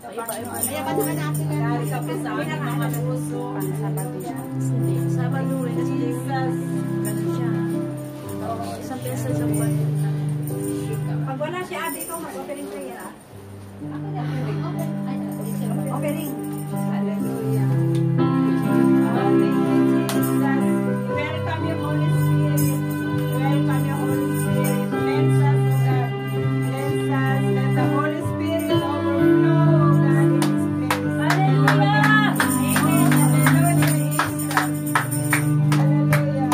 Kaya ba naman natin Dari sa pisang, mga puso. Sabado rin kasi Jesus. ganun siya. Isang peso sa buwan. Pag wala si ate ito, mag-offering prayer ah. Offering. Hallelujah. Oh, thank you, Jesus. Welcome your Holy Spirit. Welcome your Holy Spirit. Cleanse us, O God. Cleanse us. Let the Holy Spirit overflow, O God, in this place. Hallelujah. Amen. Hallelujah, Jesus. Hallelujah.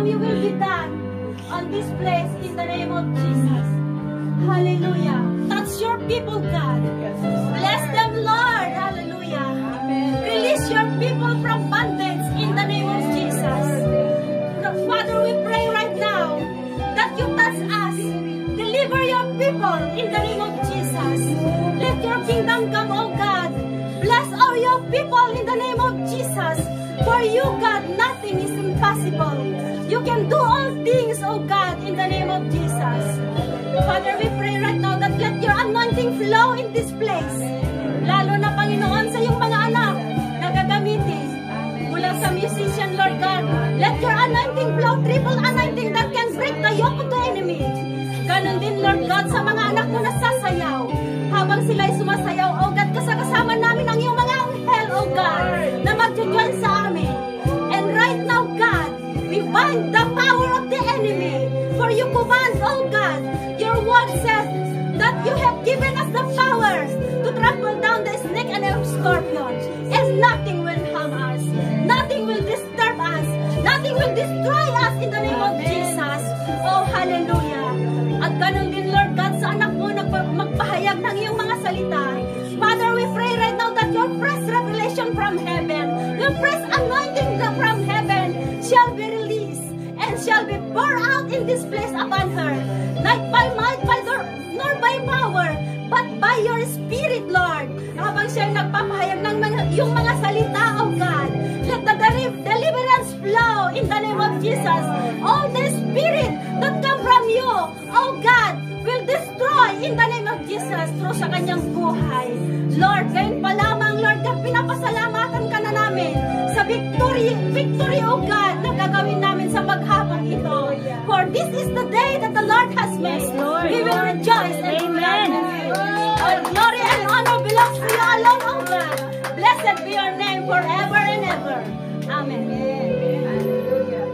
kingdom you will be done on this place in the name of Jesus. Hallelujah. Touch your people, God. Bless them, Lord. Hallelujah. Release your people from bondage in the name of Jesus. Father, we pray right now that you touch us. Deliver your people in the name of Jesus. Let your kingdom come, oh God. Bless all your people in the name of Jesus. For you, God, nothing is impossible. You can do all things, oh God, in the name of Jesus. Father, we pray right now that let your anointing flow in this place. Lalo na, Panginoon, sa iyong mga anak na gagamitin. Mula sa musician, Lord God, let your anointing flow, triple anointing that can break the yoke of the enemy. Ganon din, Lord God, sa mga anak mo na sasayaw. Habang sila'y sumasayaw, oh God, kasama namin ang iyong mga anghel, oh God, na mag-join sa amin. And right now, God, we bind the power of the enemy. For you command, oh God, your word says that you have given us the power to trample down the snake and the scorpion. And nothing will harm us. Nothing will disturb us. Nothing will destroy us in the name of Jesus. Oh, hallelujah. At ganun din, Lord God, sa anak mo na magpahayag ng iyong mga salita. Father, we pray right now that your fresh revelation from heaven, your fresh anointing from heaven shall be released and shall be poured out in this place upon her. Not by might, nor by power, but by your Spirit, Lord. Habang siya nagpapahayag ng yung mga salita, oh God, let the deliverance flow in the name of Jesus. All the Spirit that come from you, oh God, will destroy in the name of Jesus through sa kanyang buhay. Lord, gayon pa lamang, Lord God, pinapasalamatan ka na namin sa victory, oh God, na gagawin namin sa paghapon ito. For this is the day that the Lord has made. We will rejoice and be glad in it. All glory and honor belongs to you alone, oh God. Blessed be your name forever and ever. Amen. Hallelujah.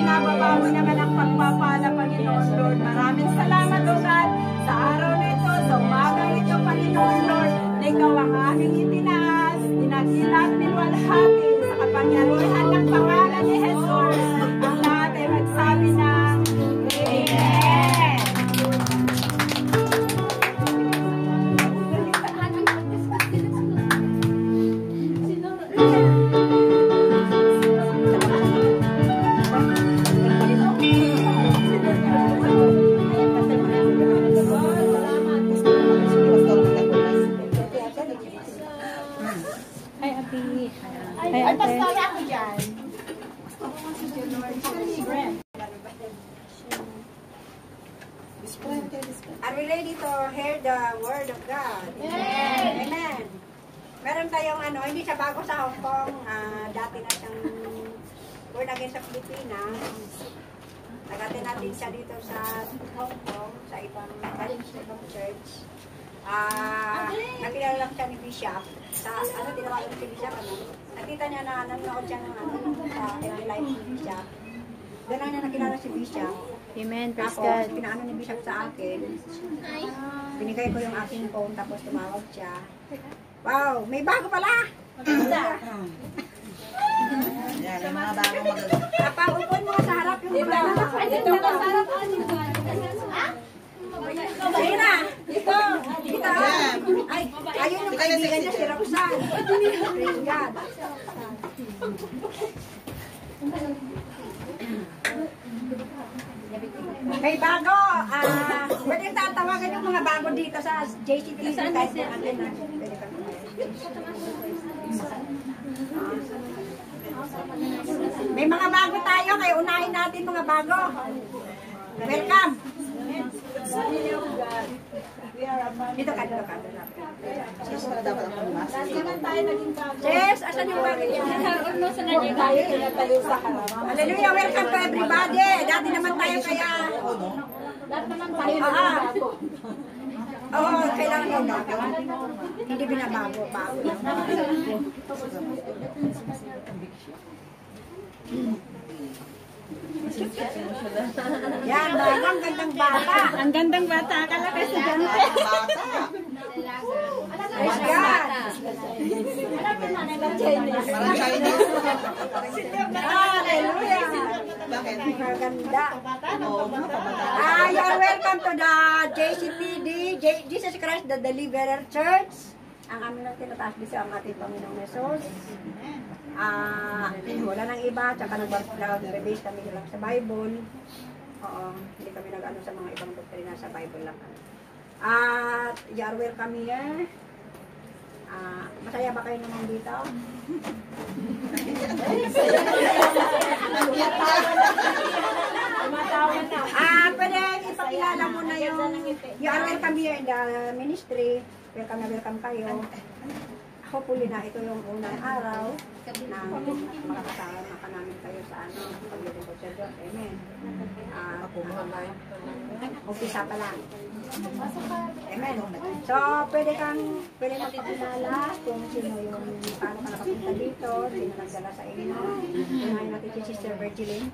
binababa mo naman ang pagpapala, Panginoon Lord. Maraming salamat, O God, sa araw na ito, sa umagang ito, Panginoon Lord, na ikaw ang aming itinaas, dinakilat, minwalhati, sa kapangyarihan ng pangalan ni Jesus. Ang lahat ay magsabi ng Amen. Ay, pastor ako dyan. Are we ready to hear the word of God? Amen. Meron tayong hindi siya bago sa Hong Kong. Dati na siyang born again sa Pilipinas. Nagatin natin siya dito sa Hong Kong, sa ibang church. Nakilala lang siya ni Bishop. Sa tinawagan si Bishop, nakita niya na nanonood siya ng sa live ni Bishop. Doon lang niya nakilala si Bishop. Amen. Praise Tapos, God. pinaano ni Bishop sa akin. Binigay ko yung aking phone, tapos tumawag siya. Wow, may bago pala! Maganda. Yan, yung mga bagong maganda. Napag-upon mo sa harap yung mga anak. Ay, dito ka sa harap. Ayun na! Dito! Dito! Ay, ayun yung kaibigan niya, si Roxanne. Praise God. May bago! Pwede tatawagan yung mga bago dito sa JCT. May mga bago tayo, kaya unahin natin mga bago. Welcome! Dito ka, dito ka. Yes, wala dapat ang mas. Yes, asan yung bago yan? Hallelujah, welcome to everybody. Dati naman tayo kaya... Oo, kailangan yung bago. Hindi binabago, bago. Yan, ang gandang bata. Ang gandang bata, akala ka si Dante. Praise God. Parang Chinese. Hallelujah. Bakit? Maganda. Oo, mga pabata. You are welcome to the JCPD, Jesus Christ the Deliverer Church. Ang aming nang tinataas dito ang ating Panginoong Jesus. Wala nang iba, tsaka nag-rebase kami lang sa Bible. Oo, hindi kami nag-ano sa mga ibang doktrina, sa Bible lang. At you are welcome here. Masaya ba kayo naman dito? Pwede ipakilala mo na yung you are welcome here in the ministry. Welcome na welcome kayo. Hopefully na ito yung unang araw na makakasama ka namin kayo sa paglilingkod sa Diyos. Amen. Umpisa pa lang. Amen. So, pwede magpakilala kung sino yung paano ka nakapunta dito, sino nagdala sa inyo. Unahin natin si Sister Virgilin.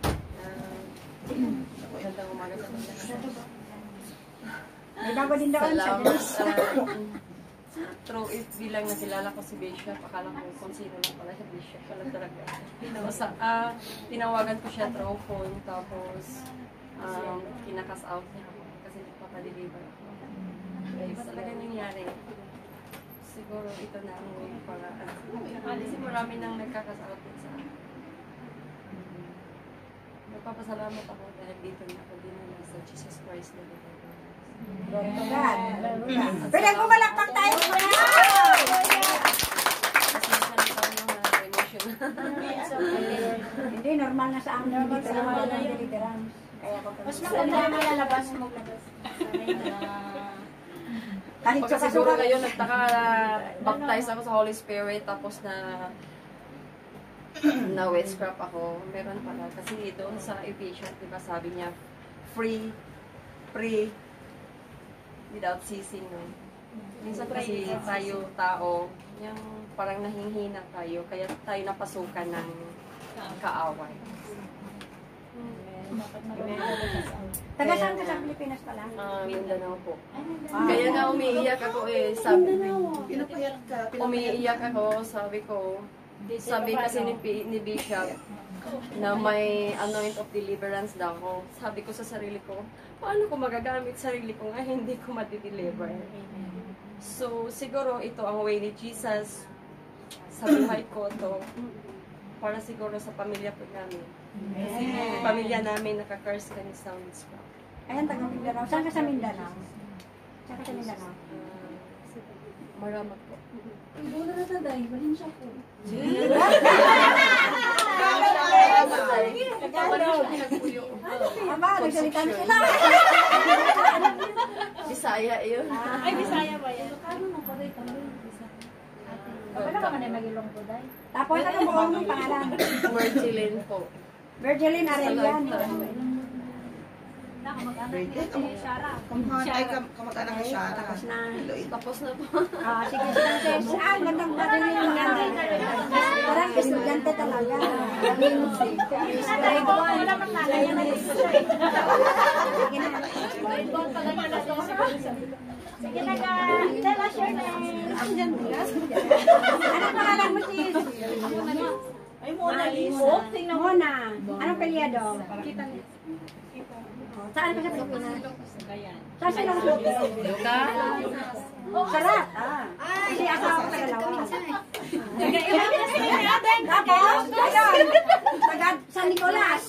May bago din doon sa Diyos. Through FB lang nakilala ko si Bishop. Akala ko kung sino lang pala si Bishop. Wala talaga. Tapos, tinawagan ko siya through phone. Tapos, kinakas out niya ako. Kasi nagpapadeliver ako. Iba talaga nangyari. Siguro ito na ang way para. Kasi marami nang nagkakas out din sa akin. Nagpapasalamat ako dahil dito na ako din sa Jesus Christ na dito. Pwede pumalakpak tayo. Hindi, normal na sa amin. Dito naman na yung deliverance. Mas maganda na malalabas mo. Kahit Pagka siguro kayo nagtaka-baptize ako sa Holy Spirit tapos na witchcraft ako, meron pala. Kasi doon sa Ephesians, diba sabi niya, free, without ceasing. No? Minsan kasi tayo, tao, yung parang nahinghina tayo, kaya tayo napasukan ng kaaway. Taga saan ka sa Pilipinas pala? Mindanao po. Ah. Kaya nga umiiyak ako eh. Pinapayat ka. Umiiyak ako, sabi kasi ni Bishop na may anoint of deliverance daw ako. Sabi ko sa sarili ko, paano ko magagamit sarili ko nga hindi ko madi-deliver? So, siguro ito ang way ni Jesus sa buhay ko to para siguro sa pamilya po namin. Kasi pamilya namin nakakurse ka ni Sounds ko. Ayan, taga Mindanao. Saan ka sa Mindanao? Saan ka sa Mindanao? Maramat po. Aba, nagsalita na sila. Bisaya yun. Ay, Bisaya ba yan? Tapos ano mo ang pangalan? Mergilin po. Virgilin Arelian. Ay, kamag-anak na siya. Tapos na. Tapos na po. Ah, sige, sige, sis. Ah, gandang Virgilin na. Parang estudyante talaga. Sige na ka. Tell us your name. Ano pangalan mo, sis? Ay, Mona Lisa. Mona. Anong pelyado? Saan ka sa Pilipinas? Saan sila sa Luka? Sarat. Ah. Kasi asawa ko sa dalawa. Tapos, ayun. Taga San Nicolas.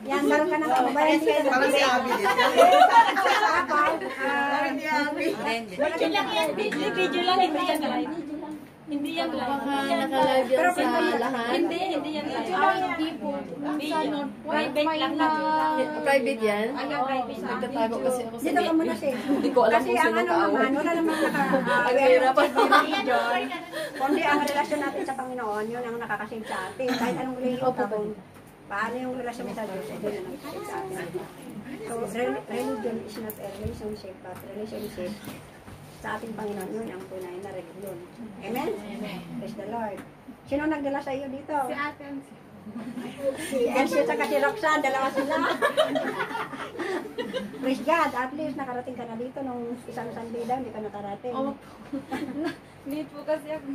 Yan, meron ka ng kababayan dito. Parang si Abby din. Tapos, Parang si Abby. Video lang yan. Video lang. Hindi yan live. Hindi yan live. Naka-live yan sa lahat. Hindi yan live. Hindi po. Video. Private lang na. Private yan? Private. Nagtatago kasi ako sa dito ka muna, sis. Hindi ko alam Kasi kung ang sino ano tao. naman, wala namang Ang hirap. kundi ang relasyon natin sa Panginoon, yun ang nakakasave sa atin. Kahit anong religion ka, kung paano yung relasyon mo sa Diyos, yun ang nakakasave sa atin. So, religion is not a relationship, but relationship sa ating Panginoon, yun ang tunay na religion. Amen? Praise the Lord. Sino nagdala sa iyo dito? Si Ate Ansi. Si Elsie at si Roxanne, dalawa sila. Praise God, at least nakarating ka na dito nung isang Sunday daw, hindi ka nakarating. Late po kasi ako.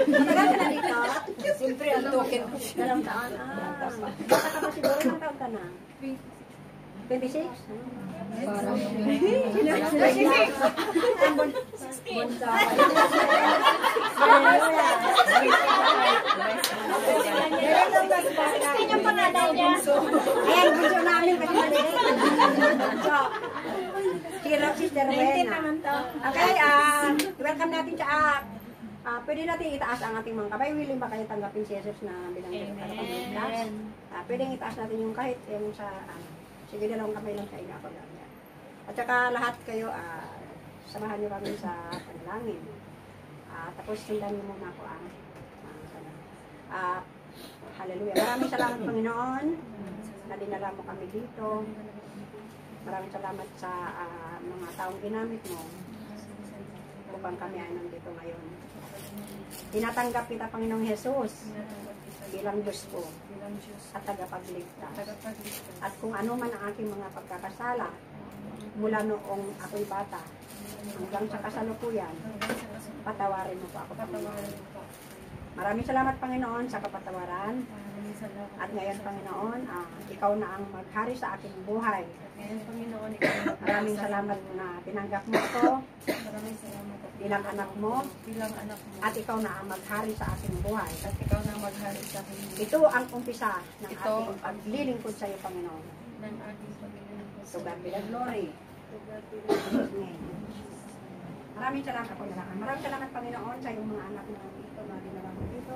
Matagal ka na dito? Siyempre, ang token ko. Dalawang taon. Baka ka pa siguro, ilang taon ka na? 26? Parang. 26? Yung pangalan niya. Ayan, gusto namin kasi maliit. So, Sister Rowena. Okay, welcome natin sa pwede natin itaas ang ating mga kamay. Willing ba kayo tanggapin si Jesus na bilang tagapagligtas? Pwedeng itaas natin yung kahit yung sa, sige, dalawang kamay lang sa inyo ako lang. At saka lahat kayo, samahan niyo kami sa panalangin. Tapos sundan niyo muna ako hallelujah. Maraming salamat, Panginoon, na dinala mo kami dito. Maraming salamat sa mga taong ginamit mo upang kami ay nandito ngayon. Tinatanggap kita, Panginoong Jesus, bilang Diyos ko at tagapagligtas. At kung ano man ang aking mga pagkakasala mula noong ako'y bata hanggang sa kasalukuyan, patawarin mo po ako, Panginoon. Maraming salamat, Panginoon, sa kapatawaran. At ngayon, Panginoon, ikaw na ang maghari sa aking buhay. Maraming salamat na tinanggap mo ito bilang anak mo. At ikaw na ang maghari sa aking buhay. Ito ang umpisa ng ating paglilingkod sa iyo, Panginoon. To God be the glory. Maraming salamat po na lang. Maraming salamat, Panginoon, sa iyong mga anak na dito, na dinala mo dito.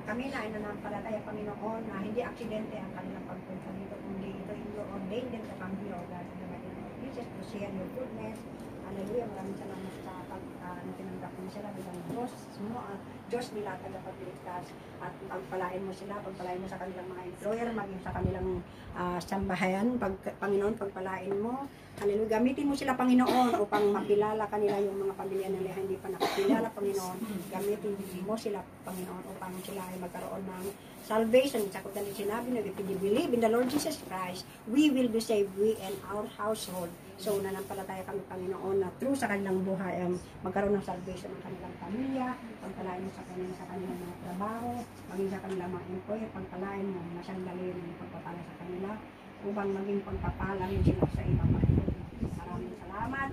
Kami na ay nanampalataya, Panginoon, na hindi aksidente ang kanilang pagpunta dito, kundi ito yung ordained them to come here, O God, in the mighty name of Jesus, to share your goodness. Hallelujah. Maraming salamat sa tinanggap mo sila bilang Diyos mo, Diyos nila tagapagligtas, at pagpalain mo sila, pagpalain mo sa kanilang mga employer, maging sa kanilang sambahayan, Panginoon, pagpalain mo. Hallelujah. Gamitin mo sila, Panginoon, upang makilala kanila yung mga pamilya nila hindi pa nakakilala, Panginoon. Gamitin mo sila Panginoon, upang sila ay magkaroon ng salvation. Sa kung ganun sinabi na, if we believe in the Lord Jesus Christ, we will be saved, we and our household. So, nanampalataya kami, Panginoon, na through sa kanilang buhay, magkaroon ng salvation ng kanilang pamilya, pagpalain mo sa kanilang mga trabaho, maging sa kanilang mga employer, pagpalain mo, masandali ng pagpapala sa kanila, upang maging pagpapala mo sila sa iba, Panginoon. Maraming salamat.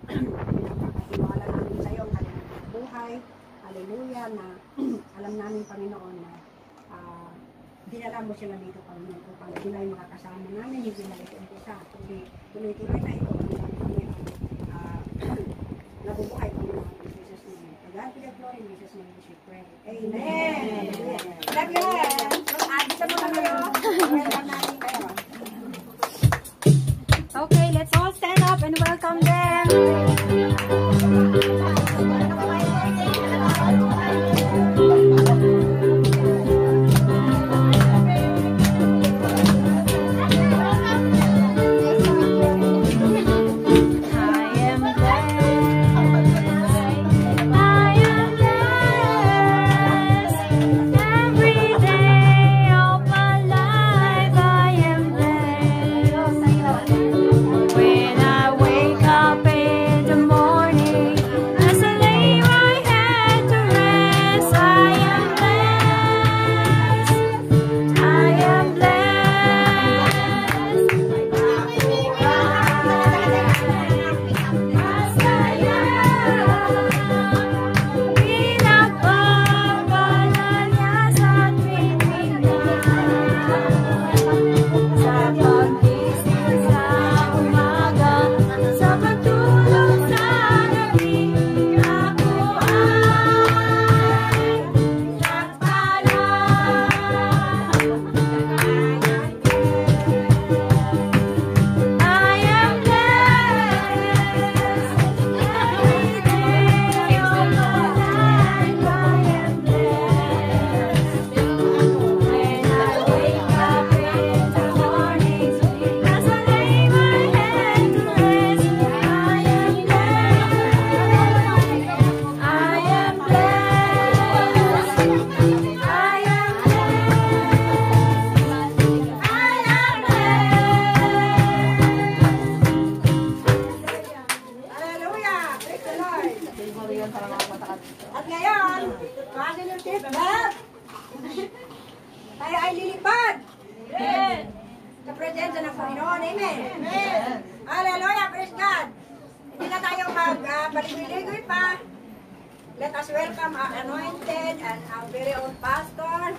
Pinapakatiwala namin sa iyo ang kanilang buhay. Hallelujah, na alam namin, Panginoon, na dinala mo sila dito, Panginoon, upang sila ay makakasama namin, hindi na ito umpisa, kundi tuloy-tuloy na ito, Panginoon, nabubuhay, Panginoon, in Jesus' name. To God be the glory, in Jesus' name we pray. Amen. Love you all. Mag-adita mo na kayo. Welcome natin kayo. Okay, let's all stand up and welcome them. At ngayon, kasi yung tip, tayo ay lilipad. Amen. Sa presensya ng Panginoon. Amen. Amen. Hallelujah. Praise God. Hindi na tayo mag-baligoy-ligoy pa. Let us welcome our anointed and our very own pastor.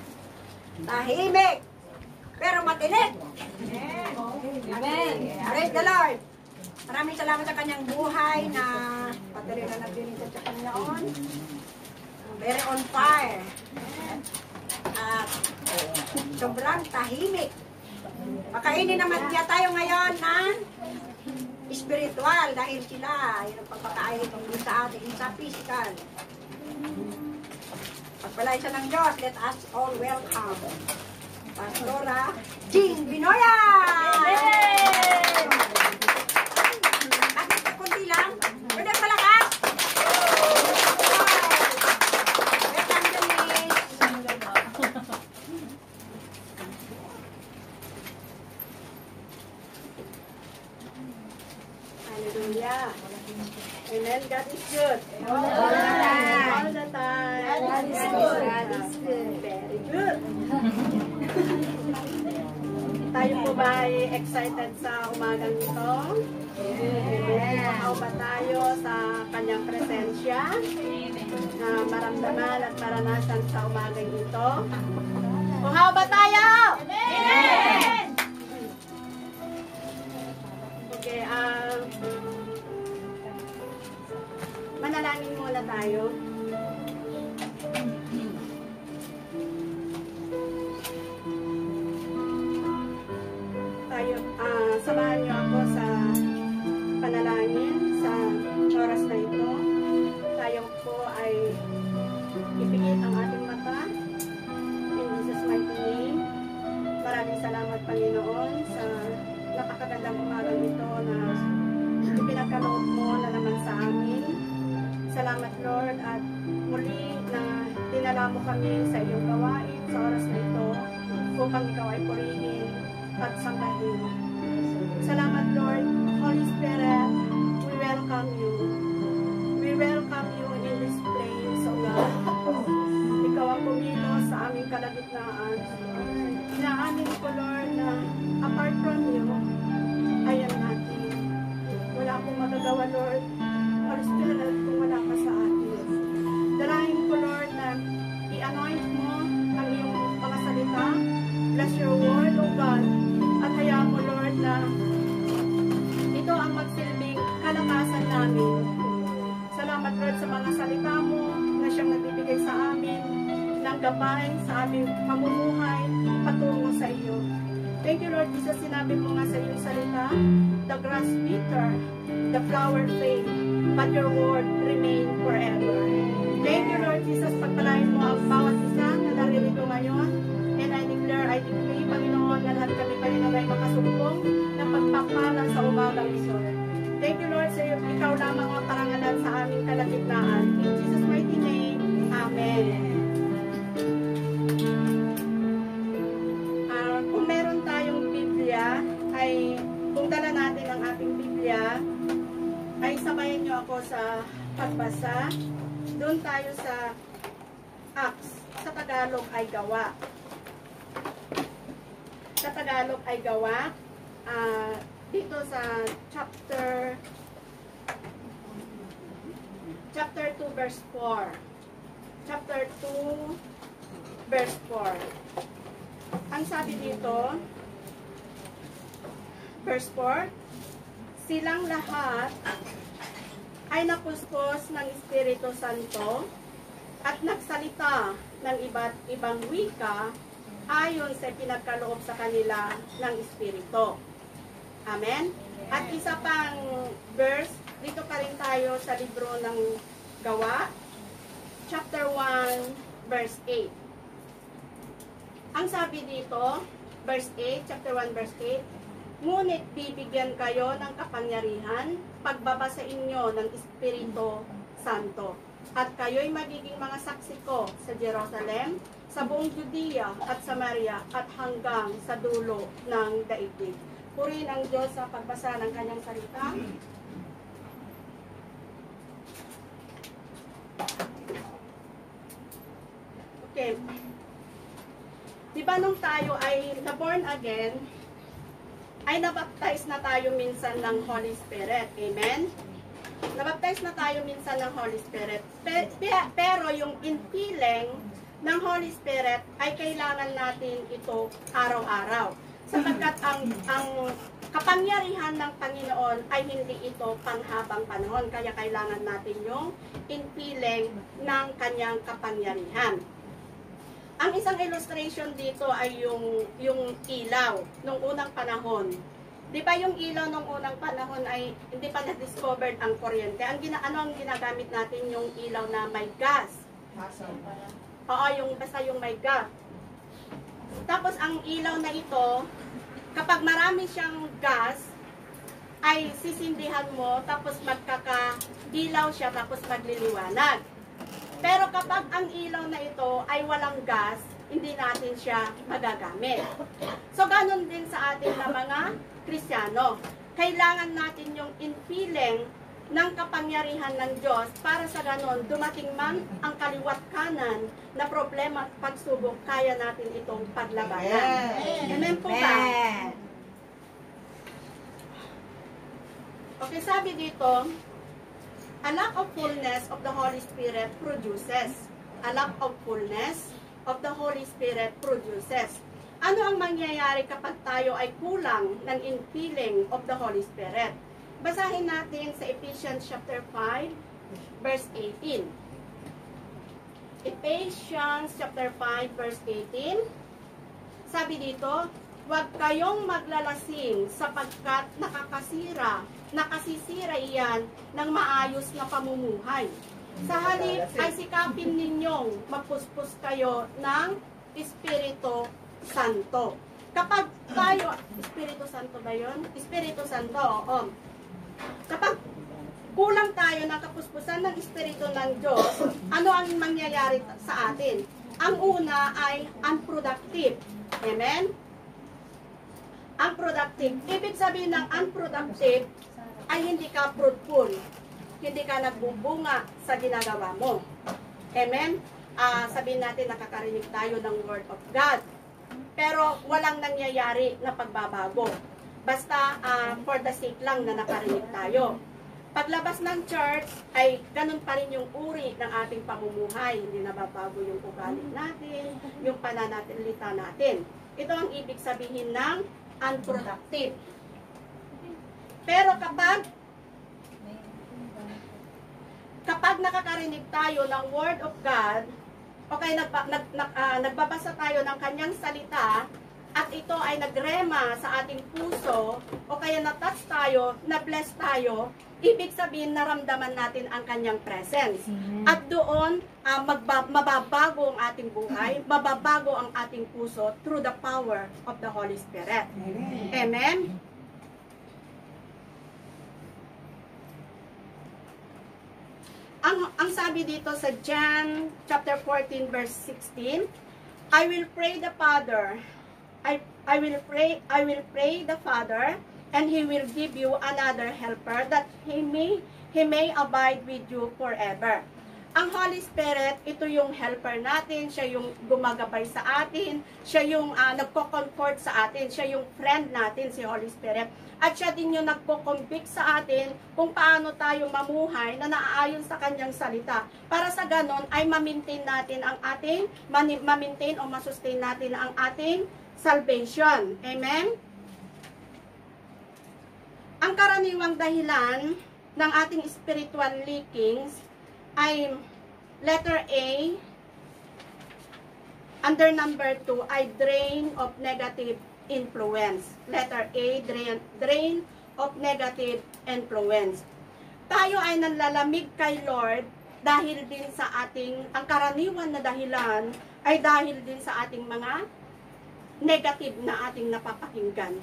Tahimik, pero matinik. Amen. Praise the Lord. Maraming salamat sa kanyang buhay na patuloy na naglilingkod sa Panginoon. Very on fire. At sobrang tahimik. Pakainin naman niya tayo ngayon ng spiritual dahil sila yung pagpakain tungkol sa atin sa physical. Pagpalain siya ng Diyos, let us all welcome Pastora Jing Binoya! Bakit kunti lang? Pwede palakas? Welcome to me! Hallelujah! Amen. God is good. All the time. All the time. God is good. God is good. Very good. Tayo po ba ay excited sa umagang ito? Amen. Makaw ba tayo sa kanyang presensya na maramdaman at maranasan sa umagang ito? Makaw ba tayo? Amen. Okay, manalangin muna tayo. Samahan niyo ako sa panalangin sa oras na ito. Tayo po ay ipigit ang ating mata. In Jesus' mighty name. Maraming salamat, Panginoon, sa napakagandang umagang ito na ipinagkaloob mo na naman sa amin. Salamat, Lord, at muli na dinala mo kami sa iyong gawain sa oras na ito upang ikaw ay purihin at sambahin. Salamat, Lord. Holy Spirit, we welcome you. We welcome you in this place, O God. Ikaw ang pumilos sa aming kalagitnaan. Inaamin ko, Lord, na apart from you, I am nothing. Wala akong magagawa, Lord. Holy Spirit, kung wala ka sa atin. Dalangin ko, Lord, na i-anoint mo ang iyong mga salita. Bless your word, O God. At hayaan mo, Lord, na ito ang magsilbing kalakasan namin. Salamat, Lord, sa mga salita mo na siyang nagbibigay sa amin ng gabay sa aming pamumuhay patungo sa iyo. Thank you, Lord Jesus. Sinabi mo nga sa iyong salita, the grass wither, the flower fade, but your word remain forever. Thank you, Lord Jesus. Pagpalain mo ang bawat isa na naririto ngayon. And I decree, Panginoon, na lahat kami Panginoon ay makasumpong ng pagpapala sa umagang ito. Thank you, Lord, sa iyo. Ikaw lamang ang parangalan sa aming kalagitnaan. In Jesus' mighty name, Amen. Kung meron tayong Biblia, ay kung dala natin ang ating Biblia, ay sabayan niyo ako sa pagbasa. Doon tayo sa Acts. Sa Tagalog ay gawa. Sa Tagalog ay gawa. Dito sa chapter 2 verse 4. Chapter 2 verse 4. Ang sabi dito, verse 4, silang lahat ay napuspos ng Espiritu Santo at nagsalita ng iba't ibang wika ayon sa pinagkaloob sa kanila ng Espiritu. Amen? At isa pang verse, dito pa rin tayo sa libro ng Gawa, chapter 1, verse 8. Ang sabi dito, verse 8, chapter 1, verse 8, ngunit bibigyan kayo ng kapangyarihan pagbaba sa inyo ng Espiritu Santo. At kayo'y magiging mga saksi ko sa Jerusalem, sa buong Judea at Samaria at hanggang sa dulo ng daigdig. Purihin ang Diyos sa pagbasa ng kanyang salita. Okay. Diba nung tayo ay na-born again, ay nabaptize na tayo minsan ng Holy Spirit. Amen? Nabaptize na tayo minsan ng Holy Spirit. Pero yung infilling ng Holy Spirit ay kailangan natin ito araw-araw. Sapagkat ang kapangyarihan ng Panginoon ay hindi ito panghabang panahon. Kaya kailangan natin yung infilling ng kanyang kapangyarihan. Ang isang illustration dito ay yung ilaw nung unang panahon. Di ba yung ilaw nung unang panahon ay hindi pa na-discovered ang kuryente? Ano ang ginagamit natin? Yung ilaw na may gas. Oo, basta yung may gas. Tapos ang ilaw na ito, kapag marami siyang gas, ay sisindihan mo, tapos magkakadilaw siya, tapos magliliwanag. Pero kapag ang ilaw na ito ay walang gas, hindi natin siya magagamit. So, ganun din sa atin na mga Kristiyano. Kailangan natin yung infilling ng kapangyarihan ng Diyos para sa ganon, dumating man ang kaliwat kanan na problema at pagsubok, kaya natin itong paglabanan. Amen po ba? Okay, sabi dito, a lack of fullness of the Holy Spirit produces. A lack of fullness of the Holy Spirit produces. Ano ang mangyayari kapag tayo ay kulang ng infilling of the Holy Spirit? Basahin natin sa Ephesians chapter 5, verse 18. Ephesians chapter 5, verse 18. Sabi dito, huwag kayong maglalasing sapagkat nakasisira iyan ng maayos na pamumuhay. Sa halip ay sikapin ninyong magpuspos kayo ng Espiritu Santo. Kapag tayo, Espiritu Santo ba yun? Espiritu Santo, oo. Kapag kulang tayo ng kapuspusan ng Espiritu ng Diyos, ano ang mangyayari sa atin? Ang una ay unproductive. Amen? Unproductive. Ibig sabihin ng unproductive ay hindi ka fruitful. Hindi ka nagbubunga sa ginagawa mo. Amen? Sabihin natin nakakarinig tayo ng Word of God. Pero walang nangyayari na pagbabago. Basta for the sake lang na nakarinig tayo. Paglabas ng church ay ganun pa rin yung uri ng ating pamumuhay. Hindi nababago yung ugali natin, yung pananalita natin. Ito ang ibig sabihin ng unproductive. Pero kapag nakakarinig tayo ng Word of God, okay, nagbabasa tayo ng kanyang salita, at ito ay nagrema sa ating puso, o kaya na-touch tayo, na-bless tayo, ibig sabihin naramdaman natin ang kanyang presence. At doon, mababago ang ating buhay, mababago ang ating puso through the power of the Holy Spirit. Amen? Ang sabi dito sa John chapter 14 verse 16, I will pray the Father, I will pray the Father, and He will give you another helper that He may abide with you forever. Ang Holy Spirit, ito yung helper natin, siya yung gumagabay sa atin, siya yung nagko-comfort sa atin, siya yung friend natin, si Holy Spirit. At siya din yung nagko-convict sa atin kung paano tayo mamuhay na naaayon sa kanyang salita. Para sa ganon ay ma-maintain natin ang ating, ma-maintain o masustain natin ang ating salvation. Amen? Ang karaniwang dahilan ng ating spiritual leakings ay letter A, under number 2 ay drain of negative influence. Letter A, drain of negative influence. Tayo ay nanlalamig kay Lord dahil din sa ang karaniwan na dahilan ay dahil din sa ating mga negative na ating napapakinggan.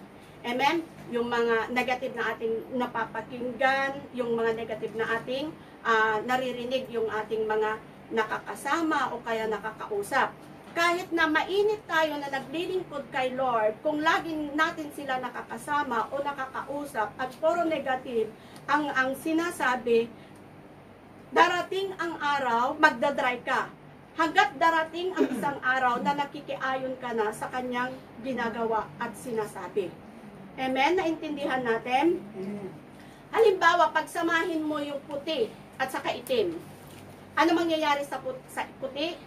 Amen? Yung mga negative na ating napapakinggan, yung mga negative na ating naririnig, yung ating mga nakakasama o kaya nakakausap. Kahit na mainit tayo na naglilingkod kay Lord, kung laging natin sila nakakasama o nakakausap at puro negative ang sinasabi, darating ang araw, magdadry ka. Hanggat darating ang isang araw na nakikiayon ka na sa kanyang ginagawa at sinasabi. Amen? Naintindihan natin? Halimbawa, pagsamahin mo yung puti at saka itim. Ano mangyayari sa puti?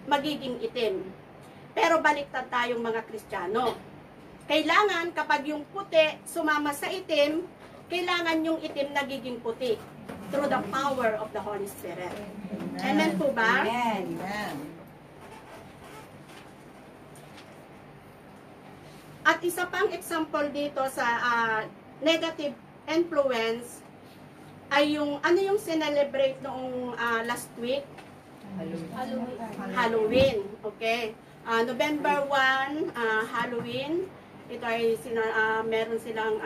Magiging itim. Pero baliktad tayong mga Kristiyano. Kailangan kapag yung puti sumama sa itim, kailangan yung itim nagiging puti through the power of the Holy Spirit. Amen po ba? Amen. At isa pang example dito sa negative influence ay yung ano yung sinelebrate noong last week? Halloween. Okay. November 1, Halloween. Ito ay meron silang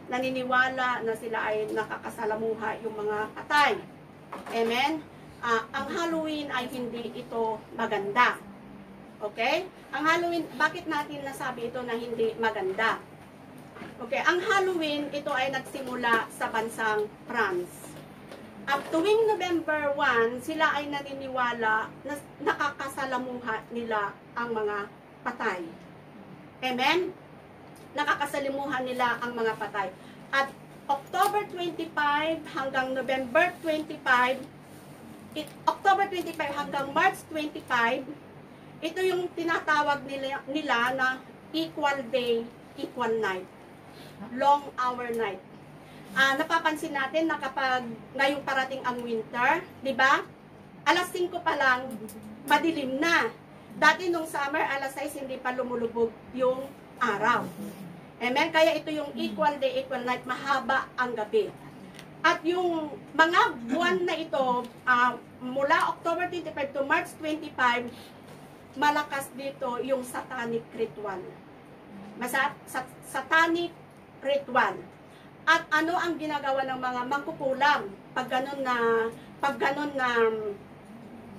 naniniwala na sila ay nakakasalamuha yung mga patay. Amen? Ang Halloween ay hindi ito maganda. Okay? Ang Halloween, bakit natin nasabi ito na hindi maganda? Okay, ang Halloween, ito ay nagsimula sa bansang France. At tuwing November 1, sila ay naniniwala na nakakasalamuha nila ang mga patay. Amen? Nakakasalamuha nila ang mga patay. At October 25 hanggang November 25, October 25 hanggang March 25, ito yung tinatawag nila na equal day, equal night. Long hour night. Napapansin natin na kapag ngayong parating ang winter, di ba? Alas 5 pa lang, madilim na. Dati nung summer, alas 6, hindi pa lumulubog yung araw. Amen? Kaya ito yung equal day, equal night, mahaba ang gabi. At yung mga buwan na ito, mula October 25 to March 25, malakas dito yung satanic ritual. Satanic ritual. At ano ang ginagawa ng mga mangkukulam pag ganun na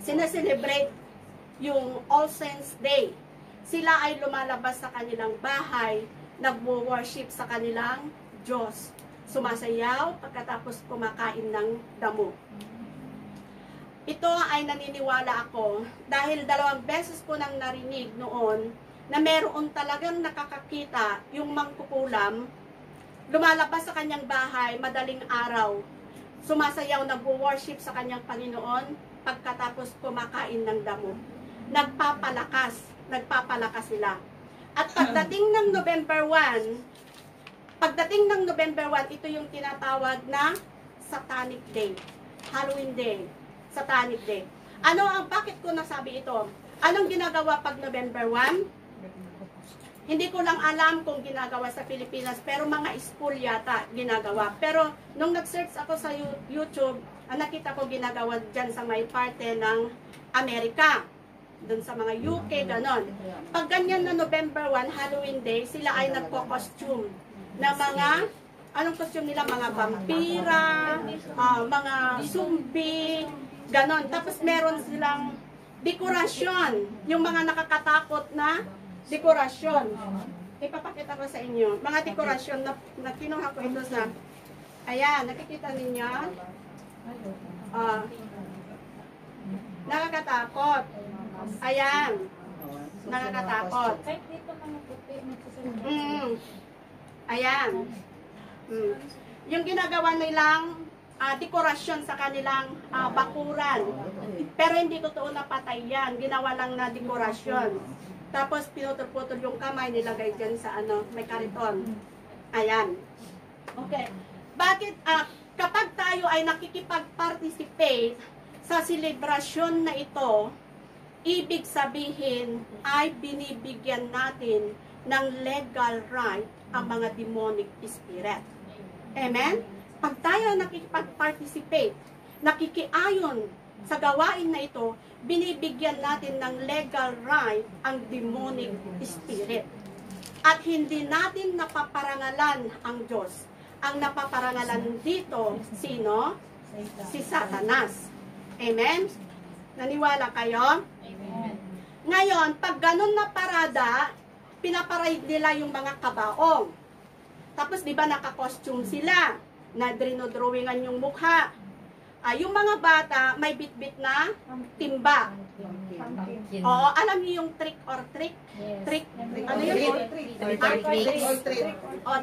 sineselebrate yung All Saints Day? Sila ay lumalabas sa kanilang bahay, nagwo-worship sa kanilang Diyos, sumasayaw pagkatapos kumakain ng damo. Ito ay naniniwala ako dahil 2 beses ko nang narinig noon na meron talagang nakakakita yung mangkukulam, lumalabas sa kanyang bahay madaling araw, sumasayaw, nagwo-worship sa kanyang Panginoon pagkatapos kumakain ng damo. Nagpapalakas sila. At pagdating ng November 1, ito yung tinatawag na Satanic Day, Halloween Day, Satanic Day. Bakit ko nasabi ito? Anong ginagawa pag November 1? Hindi ko lang alam kung ginagawa sa Pilipinas, pero mga school yata ginagawa. Pero nung nag-search ako sa YouTube, nakita ko ginagawa dyan sa may parte ng Amerika. Doon sa mga UK, ganon. Pag ganyan na November 1, Halloween Day, sila ay nagko-costume na mga, anong costume nila? Mga vampira, mga zombie, ganon. Tapos meron silang dekorasyon, yung mga nakakatakot na dekorasyon. Ipapakita ko sa inyo. Mga dekorasyon na kinuha ko ito sa, ayan, nakikita ninyo? Nakakatakot. Ayan. Nakakatakot. Ayan. Yung ginagawa nilang dekorasyon sa kanilang bakuran. Pero hindi totoo na patay yan. Ginawa lang na dekorasyon. Tapos pinutol-putol yung kamay, nilagay dyan sa may kariton. Ayan. Okay. Bakit kapag tayo ay nakikipag-participate sa selebrasyon na ito, ibig sabihin ay binibigyan natin ng legal right ang mga demonic spirit. Amen? Pag tayo nakikipag-participate, nakikiayon sa gawain na ito, binibigyan natin ng legal right ang demonic spirit. At hindi natin napaparangalan ang Diyos. Ang napaparangalan dito, sino? Si Satanas. Amen? Naniwala kayo? Amen. Ngayon, pag ganun na parada, pinaparade nila yung mga kabaong. Tapos, di ba, naka-costume sila, na drinodrawingan yung mukha. Yung mga bata, may bit-bit na timba. Oo, alam niyo yung trick or treat? Trick? Ano yun?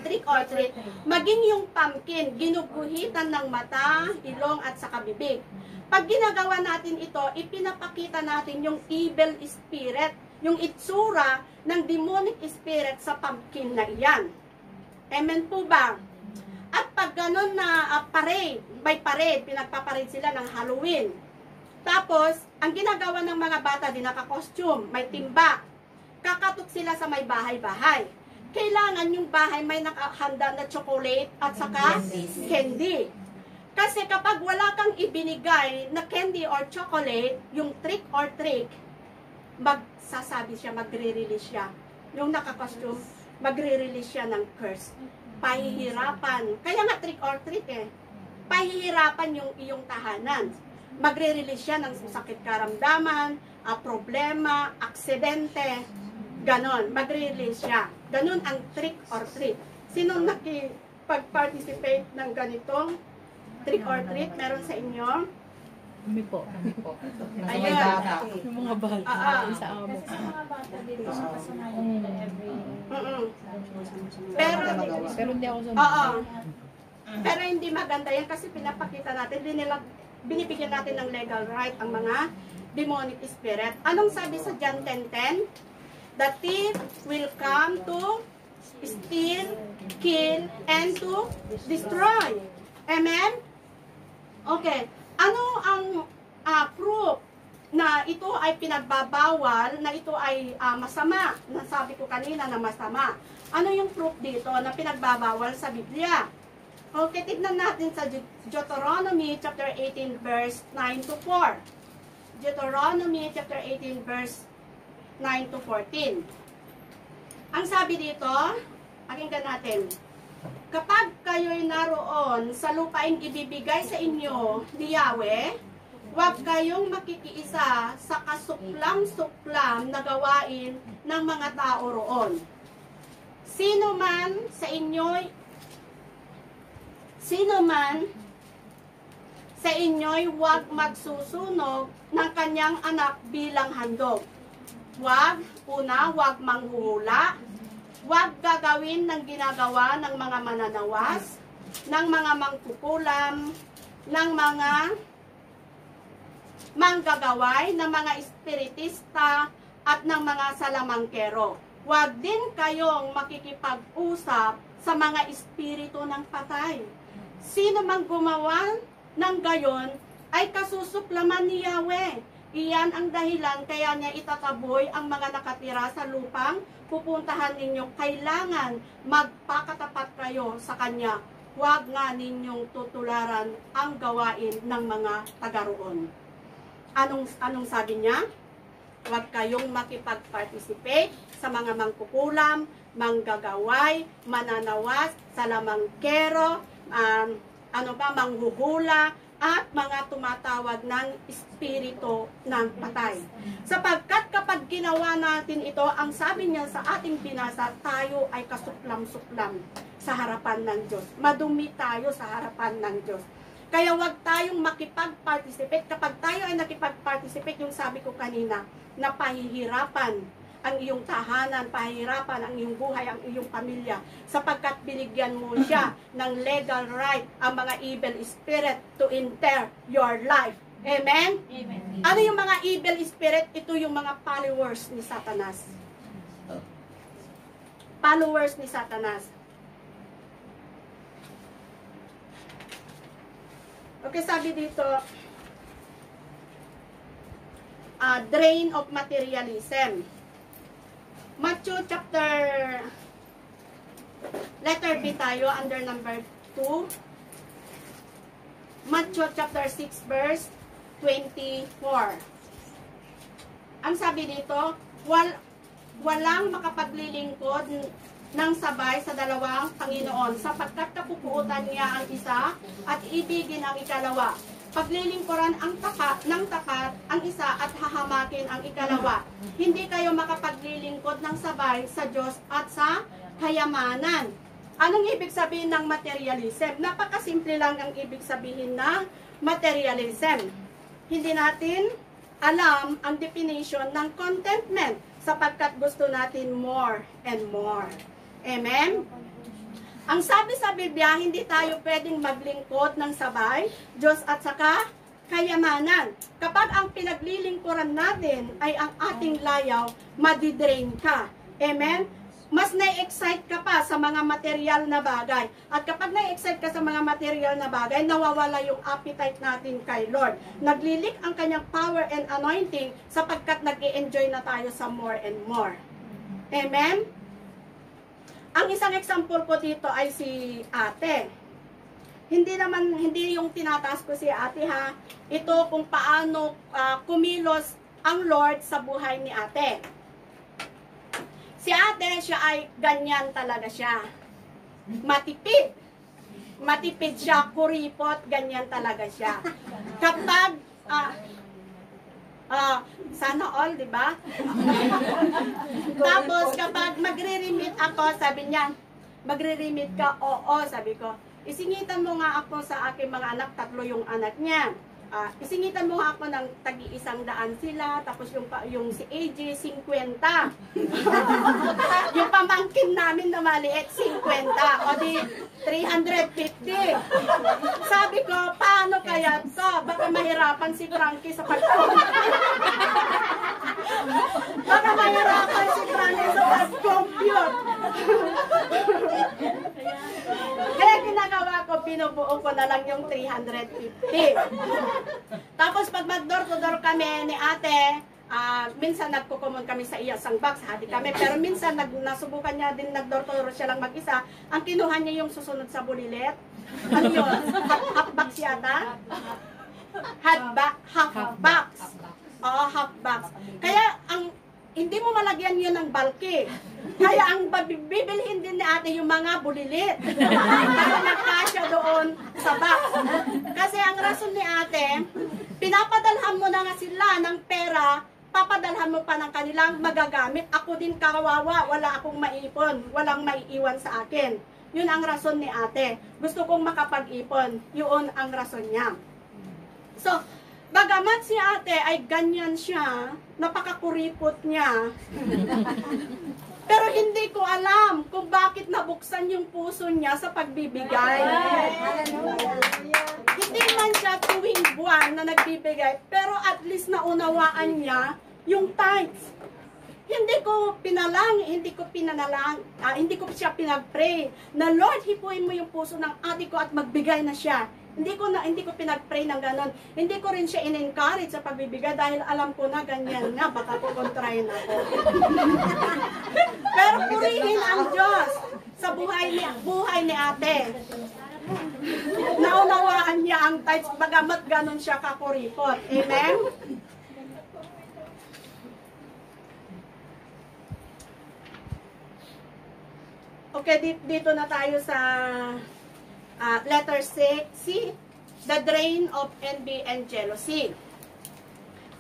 Trick or treat. Maging yung pumpkin, ginuguhitan ng mata, ilong, at saka bibig. Pag ginagawa natin ito, ipinapakita natin yung evil spirit, yung itsura ng demonic spirit sa pumpkin na iyan. Amen po ba? At pag ganun na parade, may parade, pinagpaparade sila ng Halloween. Tapos, ang ginagawa ng mga bata, di naka-costume, may timba. Kakatok sila sa may bahay-bahay. Kailangan yung bahay may nakahanda na chocolate at saka candy. Kasi kapag wala kang ibinigay na candy or chocolate, yung trick or treat, magsasabi siya, magre-release siya. Yung naka-costume, magre-release siya ng curse. Pahihirapan. Kaya nga trick or treat pahihirapan yung iyong tahanan. Magre-release siya ng sakit karamdaman, problema, aksidente, ganon. Magre-release siya. Ganon ang trick or treat. Sino nakipag-participate ng ganitong trick or treat? Meron sa inyo? Kami po. Ayun. Yung mga bata. Sa amo. Kasi sa mga bata dito, nakasanayan nila every... Pero hindi ako sa Pero hindi maganda yan kasi pinapakita natin, binibigyan natin ng legal right ang mga demonic spirit. Anong sabi sa John 10:10? The thief will come to steal, kill, and to destroy. Amen? Okay. Ano ang proof na ito ay pinagbabawal, na ito ay masama? Nasabi ko kanina na masama. Ano yung proof dito na pinagbabawal sa Biblia? Okay, tignan natin sa Deuteronomy chapter 18 verse 9 to 4. Deuteronomy chapter 18 verse 9 to 14. Ang sabi dito, pakinggan natin. kapag kayo'y naroon sa lupaing ibibigay sa inyo ni Yahweh, huwag kayong makikiisa sa kasuklam-suklam na gawain ng mga tao roon. Sino man sa inyo'y huwag magsusunog ng kanyang anak bilang handog. Huwag manghuhula, huwag gagawin ng ginagawa ng mga mananawas, ng mga mangkukulam, ng mga manggagaway, ng mga espiritista, at ng mga salamangkero. Huwag din kayong makikipag-usap sa mga espiritu ng patay. Sino mang gumawa ng gayon ay kasusuklaman ni Yahweh. Iyan ang dahilan kaya niya itataboy ang mga nakatira sa lupang pupuntahan ninyo. Kailangan magpakatapat kayo sa Kanya. Huwag nga ninyong tutularan ang gawain ng mga taga-roon. Anong sabi niya? Huwag kayong makipag-participate sa mga mangkukulam, manggagaway, mananawas, salamangkero, manghuhula, at mga tumatawag ng espiritu ng patay. Sapagkat kapag ginawa natin ito, ang sabi niya sa ating binasa, tayo ay kasuklam-suklam sa harapan ng Diyos. Madumi tayo sa harapan ng Diyos. Kaya huwag tayong makipag-participate. Kapag tayo ay nakipag-participate, yung sabi ko kanina, na pahihirapan ang iyong tahanan, pahihirapan ang iyong buhay, ang iyong pamilya, sapagkat binigyan mo siya ng legal right ang mga evil spirit to enter your life. Amen? Amen. Ano yung mga evil spirit? Ito yung mga followers ni Satanas. Followers ni Satanas. Okay, sabi dito, drain of materialism. Matthew chapter, letter B tayo, under number 2. Matthew chapter 6 verse 24. Ang sabi dito, walang makapaglilingkod ng sabay sa dalawang Panginoon, sapagkat kapupuutan niya ang isa at ibigin ang ikalawa. Paglilingkuran ng tapat ang isa at hahamakin ang ikalawa. Hindi kayo makapaglilingkod ng sabay sa Diyos at sa kayamanan. Anong ibig sabihin ng materialism? Napakasimple lang ang ibig sabihin ng materialism. Hindi natin alam ang definition ng contentment sapagkat gusto natin more and more. Amen? Ang sabi sa Biblia, hindi tayo pwedeng maglingkod ng sabay, Diyos at saka kayamanan. Kapag ang pinaglilingkuran natin ay ang ating layaw, madidrain ka. Amen? Mas na-excite ka pa sa mga material na bagay. At kapag na-excite ka sa mga material na bagay, nawawala yung appetite natin kay Lord. Naglilik ang kanyang power and anointing sapagkat nag-i-enjoy na tayo sa more and more. Amen? Ang isang example ko dito ay si ate. Hindi yung tinataas ko si ate ha. Ito kung paano kumilos ang Lord sa buhay ni ate. Si ate, siya ay ganyan talaga siya. Matipid. Matipid siya, kuripot, ganyan talaga siya. Kapag sana all, di ba? Tapos kapag magre-remit ako, sabi niya, magre-remit ka, oo, sabi ko. Isingitan mo nga ako sa aking mga anak, 3 yung anak niya. Isingitan mo nga ako ng tagi-100 sila, tapos yung si AJ, 50. Yung pamangkin namin na maliit, 50. O di, 350. Sabi ko, paano kaya to? Baka mahirapan si Frankie sa pag-compute. Baka mahirapan si Frankie sa pag-compute. Kaya ginagawa ko, binubuo ko na lang yung 350. Tapos pag mag-door-to-door kami ni ate, minsan nagkukumon kami sa iyasang box, hati kami. Pero minsan nasubukan niya din nag-door-to-door siya lang mag-isa. Ang kinuha niya yung susunod sa bulilet. Ano yun? Half box yata? Half box. Oo, half box. Kaya hindi mo malagyan yun ng bulky. Kaya ang bibilhin din ni ate yung mga bulilit. Para magkasya doon sa box. Kasi ang rason ni ate, pinapadalhan mo na nga sila ng pera, papadalhan mo pa ng kanilang magagamit. Ako din kawawa, wala akong maiipon, walang maiiwan sa akin. Yun ang rason ni ate. Gusto kong makapag-ipon. Yun ang rason niya. So, bagamat si ate ay ganyan siya, napakakuripot niya. Pero hindi ko alam kung bakit nabuksan yung puso niya sa pagbibigay. Hindi man siya tuwing buwan na nagbibigay, pero at least naunawaan niya yung tithes. Hindi ko siya pinag-pray na Lord, hipuin mo yung puso ng ate ko at magbigay na siya. Hindi ko pinag-pray ng ganon. Hindi ko rin siya in-encourage sa pagbibigay dahil alam ko na ganyan na, baka kukontrahin ako. Pero purihin ang Diyos sa buhay ni ate. Naunawaan niya ang tithes, bagamat ganon siya kakuripot. Amen? Okay, dito na tayo sa letter C, the drain of envy and jealousy.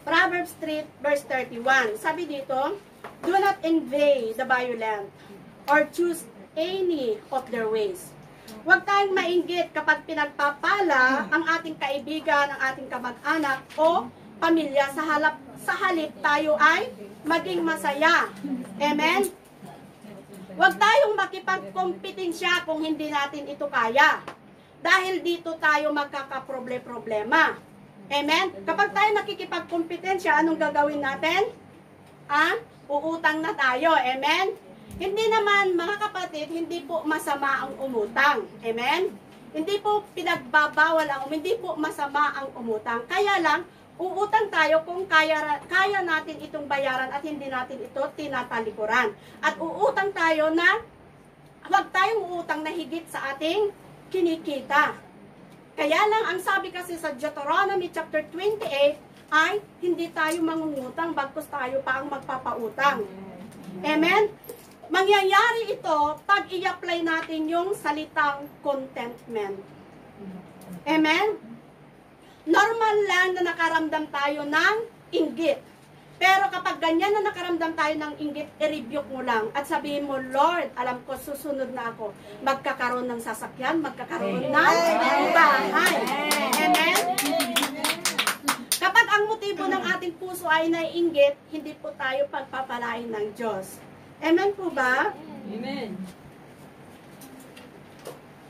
Proverbs 3 verse 31. Sabi dito, do not envy the violent or choose any of their ways. Huwag tayong mainggit kapag pinagpapala ang ating kaibigan, ang ating kamag-anak o pamilya sa halip tayo ay maging masaya. Amen? Huwag tayong makipagkompetensya kung hindi natin ito kaya. Dahil dito tayo magkakaproblema. Amen? Kapag tayo nakikipagkompetensya, anong gagawin natin? Uutang na tayo. Amen? Hindi naman, mga kapatid, hindi po masama ang umutang. Amen? Hindi po pinagbabawal hindi po masama ang umutang. Kaya lang, uutang tayo kung kaya natin itong bayaran at hindi natin ito tinatalikuran. At uutang tayo na huwag tayong uutang na higit sa ating kinikita. Kaya lang, ang sabi kasi sa Deuteronomy chapter 28 ay hindi tayo mangungutang bagkus tayo pa ang magpapautang. Amen? Mangyayari ito pag i-apply natin yung salitang contentment. Amen? Normal lang na nakaramdam tayo ng inggit. Pero kapag ganyan na nakaramdam tayo ng inggit, i-rebuke mo lang. At sabihin mo, Lord, alam ko, susunod na ako. Magkakaroon ng sasakyan, magkakaroon ng bahay. Amen? Kapag ang motibo ng ating puso ay naiinggit, hindi po tayo pagpapalain ng Diyos. Amen po ba? Amen.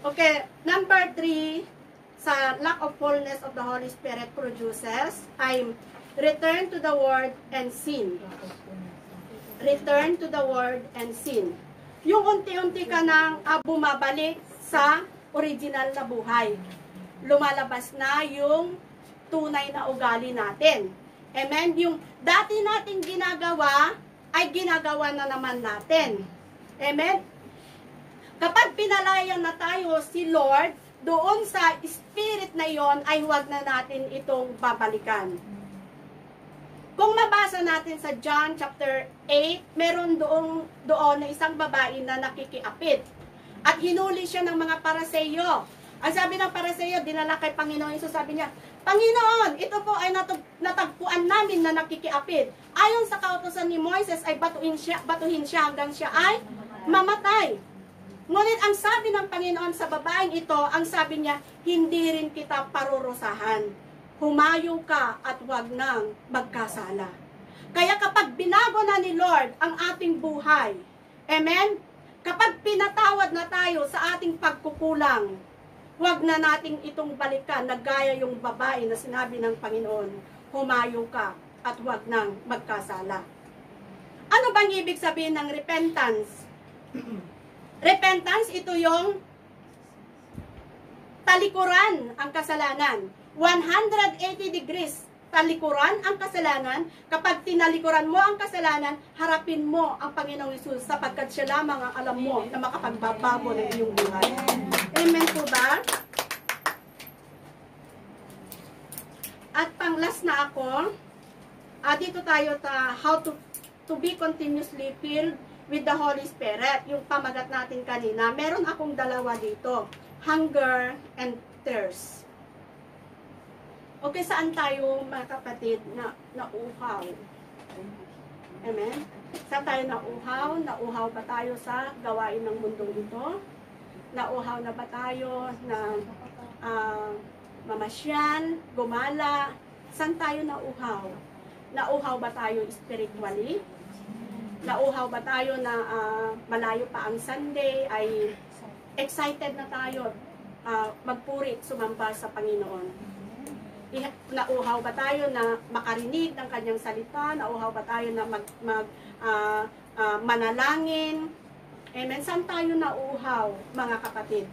Okay, number 3, sa lack of fullness of the Holy Spirit produces, I'm return to the word and sin. Return to the word and sin. Yung unti-unti ka nang bumabalik sa original na buhay. Lumalabas na yung tunay na ugali natin. Amen? Yung dati nating ginagawa, ay ginagawa na naman natin. Amen? Kapag pinalayan na tayo si Lord, doon sa spirit na yon ay huwag na natin itong babalikan. Kung mabasa natin sa John chapter 8, meron doon na isang babae na nakikiapit. At hinuli siya ng mga Paraseyo. Ang sabi ng Paraseyo, dinala kay Panginoon Isus, sabi niya, Panginoon, ito po ay natagpuan namin na nakikiapit. Ayon sa kautusan ni Moises ay batuhin siya hanggang siya ay mamatay. Ngunit ang sabi ng Panginoon sa babaeng ito, ang sabi niya, hindi rin kita parurusahan. Humayo ka at huwag nang magkasala. Kaya kapag binago na ni Lord ang ating buhay, amen? Kapag pinatawad na tayo sa ating pagkukulang, huwag na nating itong balikan na gaya yung babae na sinabi ng Panginoon, humayo ka at huwag nang magkasala. Ano bang ibig sabihin ng repentance? Repentance, ito yung talikuran ang kasalanan. 180 degrees talikuran ang kasalanan. Kapag tinalikuran mo ang kasalanan, harapin mo ang Panginoong Hesus sapagkat siya lamang ang alam mo na makapagbabago ng iyong buhay. Amen po ba? At pang last na ako, dito tayo how to to be continuously filled with the Holy Spirit. Yung pamagat natin kanina, meron akong dalawa dito. Hunger and thirst. Okay, saan tayo mga kapatid na nauhaw? Amen? Saan tayo nauhaw? Nauhaw ba tayo sa gawain ng mundong ito? Nauhaw na ba tayo na mamasyal, gumala? Saan tayo nauhaw? Nauhaw ba tayo spiritually? Nauhaw ba tayo na malayo pa ang Sunday, ay excited na tayo magpuri, sumamba sa Panginoon? Nauhaw ba tayo na makarinig ng kanyang salita? Nauhaw ba tayo na manalangin? Amen. Saan tayo nauhaw, mga kapatid?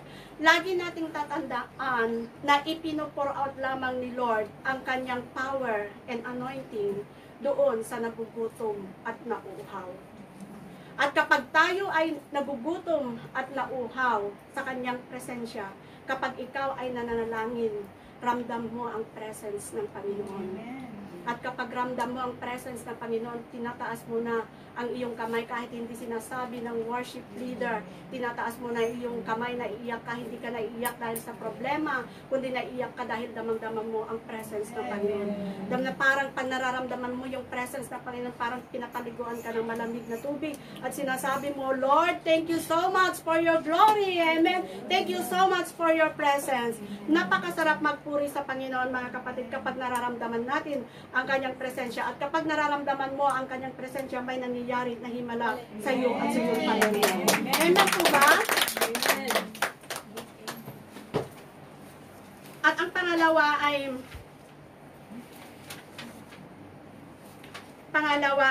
Lagi nating tatandaan na ipino-pour out lamang ni Lord ang kanyang power and anointing doon sa nagugutom at nauhaw. At kapag tayo ay nagugutom at nauhaw sa kanyang presensya, kapag ikaw ay nananalangin, ramdam mo ang presence ng Panginoon. At kapag ramdam mo ang presence ng Panginoon, tinataas mo na ang iyong kamay kahit hindi sinasabi ng worship leader. Tinataas mo na iyong kamay, na iiyak ka, hindi ka naiiyak dahil sa problema, kundi naiiyak ka dahil damang-damang mo ang presence ng Panginoon. Na parang pag nararamdaman mo yung presence ng Panginoon, parang pinapaliguan ka ng malamig na tubig. At sinasabi mo, Lord, thank you so much for your glory. Amen. Thank you so much for your presence. Napakasarap magpuri sa Panginoon, mga kapatid, kapag nararamdaman natin ang kanyang presensya. At kapag nararamdaman mo ang kanyang presensya, may nangyayari na himala sa iyo at sa iyong pamilya. Amen po ba? At ang pangalawa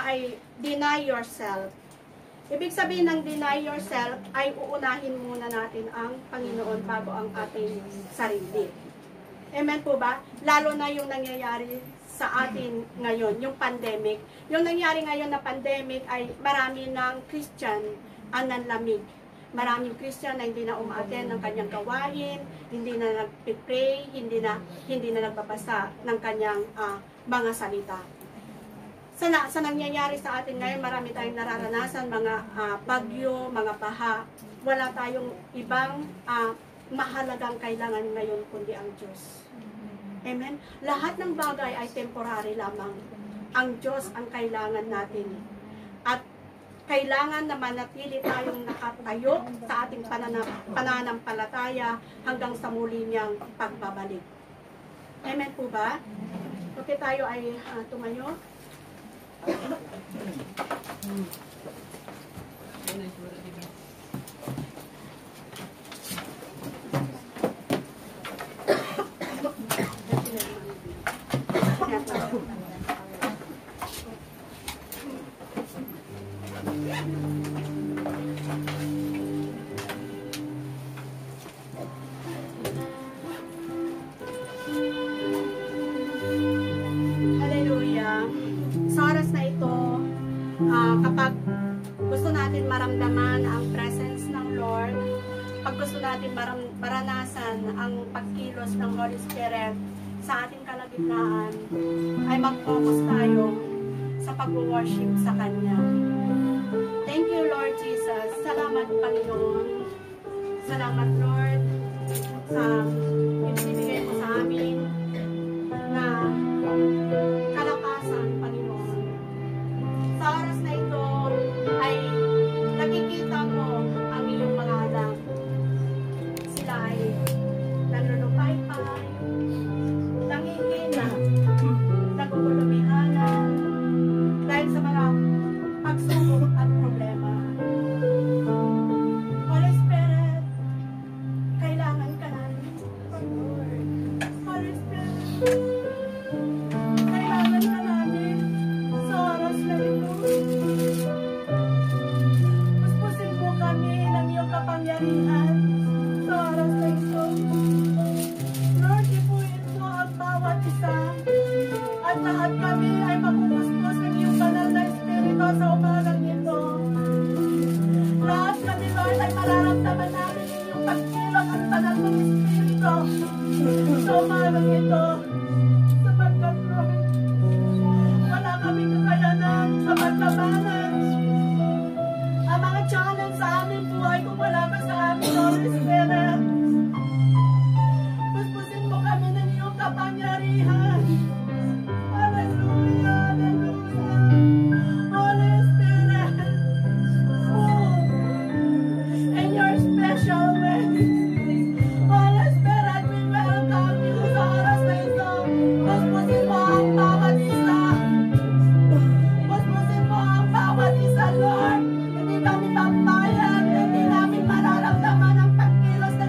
ay deny yourself. Ibig sabihin ng deny yourself ay uunahin muna natin ang Panginoon bago ang ating sarili. Amen po ba? Lalo na yung nangyayari sa atin ngayon, yung pandemic. Yung nangyari ngayon na pandemic ay marami ng Christian ang nanlamig. Maraming Christian na hindi na umaattend ng kanyang gawain, hindi na nagpipray, hindi na nagbabasa ng kanyang mga salita. Sa nangyayari sa atin ngayon, marami tayong nararanasan, mga bagyo, mga baha. Wala tayong ibang mahalagang kailangan ngayon kundi ang Diyos. Amen? Lahat ng bagay ay temporary lamang. Ang Diyos ang kailangan natin. At kailangan na manatili tayong nakatayo sa ating pananampalataya hanggang sa muli niyang pagbabalik. Amen po ba? Okay, tayo ay tumayo. Kapag gusto natin maramdaman ang presence ng Lord, pag gusto natin maranasan ang pagkilos ng Holy Spirit sa ating kalagitnaan, ay mag-focus tayo sa pag-worship sa Kanya. Thank you, Lord Jesus. Salamat, Panginoon. Salamat, Lord, sa ibinibigay mo sa amin na kalakasan, Panginoon. Sa oras na ito ay nakikita mo ang iyong mga anak. Sila ay nanlulupay-pay, nangihina, nagugulumihanan dahil sa mga pagsubok at problema. Holy Spirit, kailangan ka namin. Holy Spirit, kailangan ka namin sa oras na ito. Puspusin mo kami ng iyong kapangyarihan sa oras na ito. Lord, ipuin mo ang bawat isa at lahat kami ay mapupuspos ng iyong banal na Espiritu sa umagang ito. Lahat kami, Lord, ay mararamdaman namin iyong pagkilang at banal ng Espiritu sa umagang ito. Sapagkat, Lord, wala kami kakayanan sa paglabanan kung wala ka sa amin, Holy Spirit. Puspusin mo kami ng iyong kapangyarihan. Hallelujah, hallelujah. Holy Spirit, move in your special way. Holy Spirit, we welcome you sa oras na ito. Puspusin mo ang bawat isa. Puspusin mo ang bawat isa, Lord. Hindi kami papayag, hindi namin mararamdaman ang pagkilos ng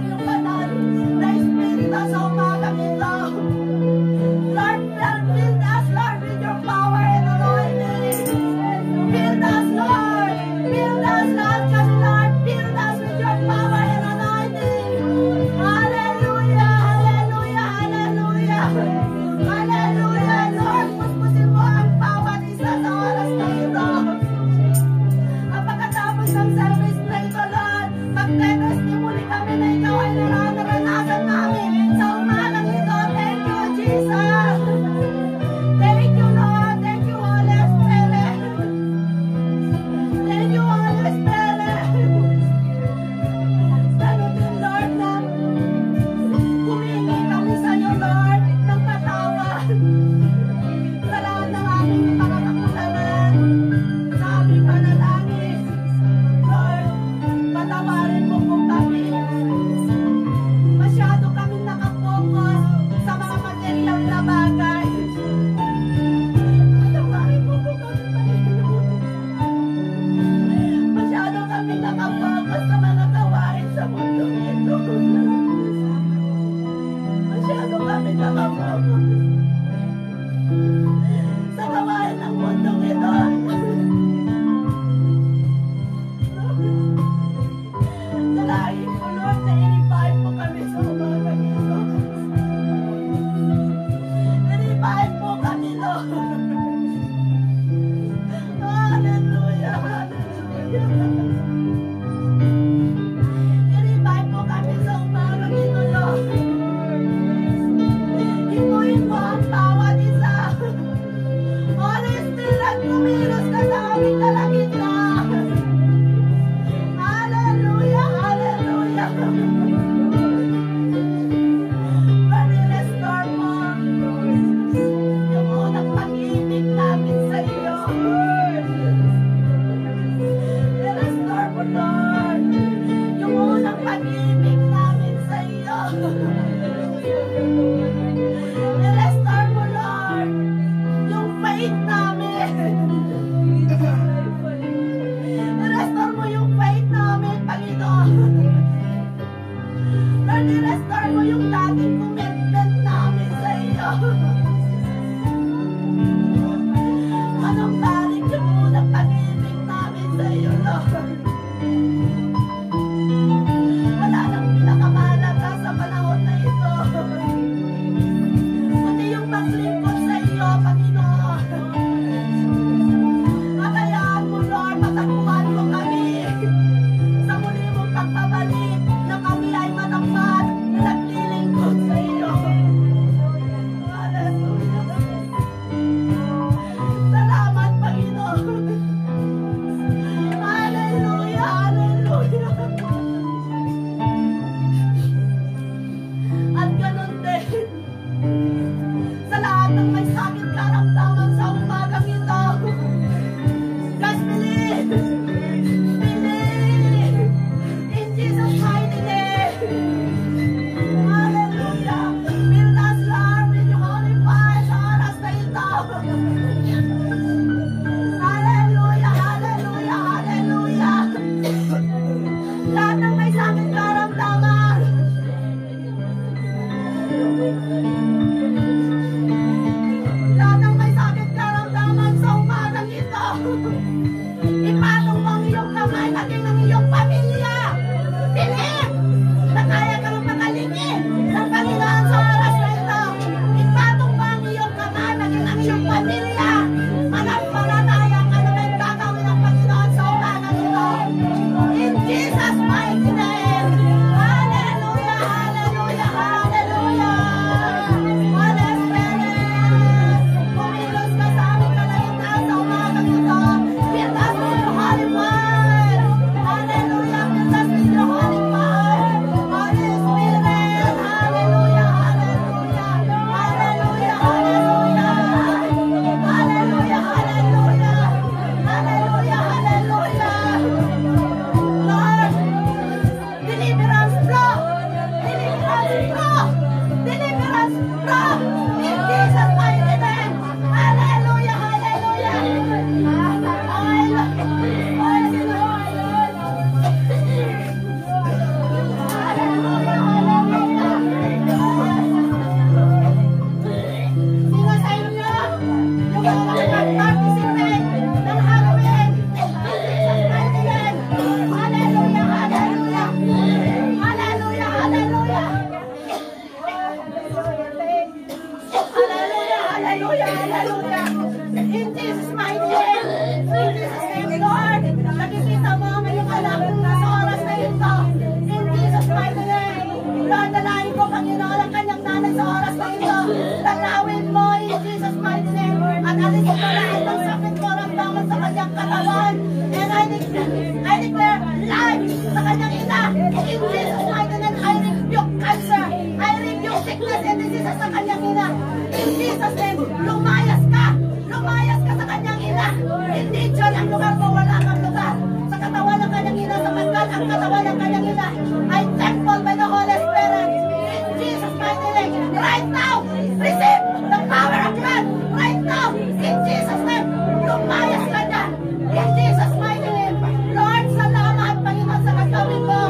In Jesus' mighty name, I rebuke cancer. I rebuke sickness and diseases sa kanyang ina. In Jesus' name, lumayas ka. Lumayas ka sa kanyang ina. Hindi dyan ang lugar mo, wala kang lugar. Sa katawan ng kanyang ina, sapagkat ang katawan ng kanyang ina ay temple by the Holy Spirit. In Jesus' mighty name, right now, receive the power of God. Right now, in Jesus' name, lumayas ka dyan. In Jesus' mighty name, Lord, salamat, Panginoon, sa kagawin mo.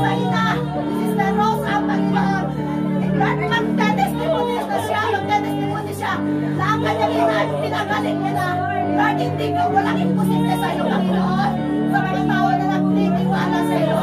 Sa ina, Sister Rose, ang Panginoon. Lord, magdadestimony na siya, magdadestimony siya. Na ang kanyang ina, pinagaling niya na. Lord, hindi ka walang imposible sa iyo, Panginoon. Sa mga tao na nagtitiwala sa iyo.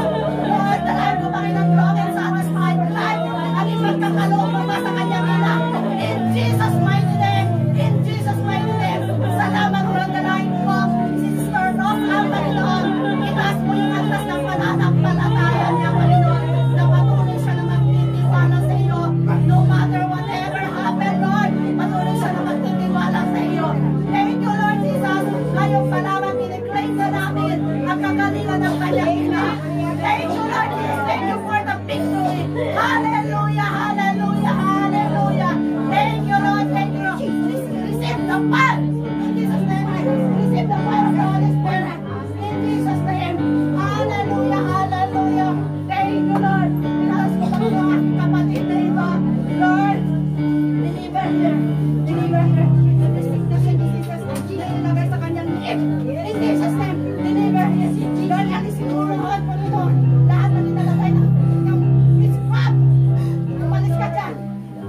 Lord, dalahan ko, Panginoon, long and satisfied life. Ang ipagkakaloob mo ba sa kanyang ina. In Jesus' mighty name, in Jesus' mighty name. Salamat, Lord, dalahan ko. Sister Rose, ang Panginoon. Itaas mo yung antas ng pananampalataya niya, Panginoon. Na patuloy siya na magtitiwala sa iyo. No matter whatever happen, Lord, patuloy siya na magtitiwala sa iyo. Thank you, Lord Jesus. Ngayong palaman, in-claim na namin ang kagalingan ng kanyang ina. Thank you, Lord Jesus. Thank you for the victory. Hallelujah, hallelujah, hallelujah. Thank you, Lord. Thank you. Receive the fire. In Jesus' name, receive the fire of the Holy Spirit. In Jesus' name. Hallelujah, hallelujah. Thank you, Lord. Inalas ko pa mga kapatid na ito. Lord, deliver her. Deliver her. The sickness and diseases na nilagay sa kanyang liip. In Jesus' name, deliver her. Lord, alisin mo Lord, Panginoon. Lahat na nilalagay ng witchcraft. Umalis ka dyan.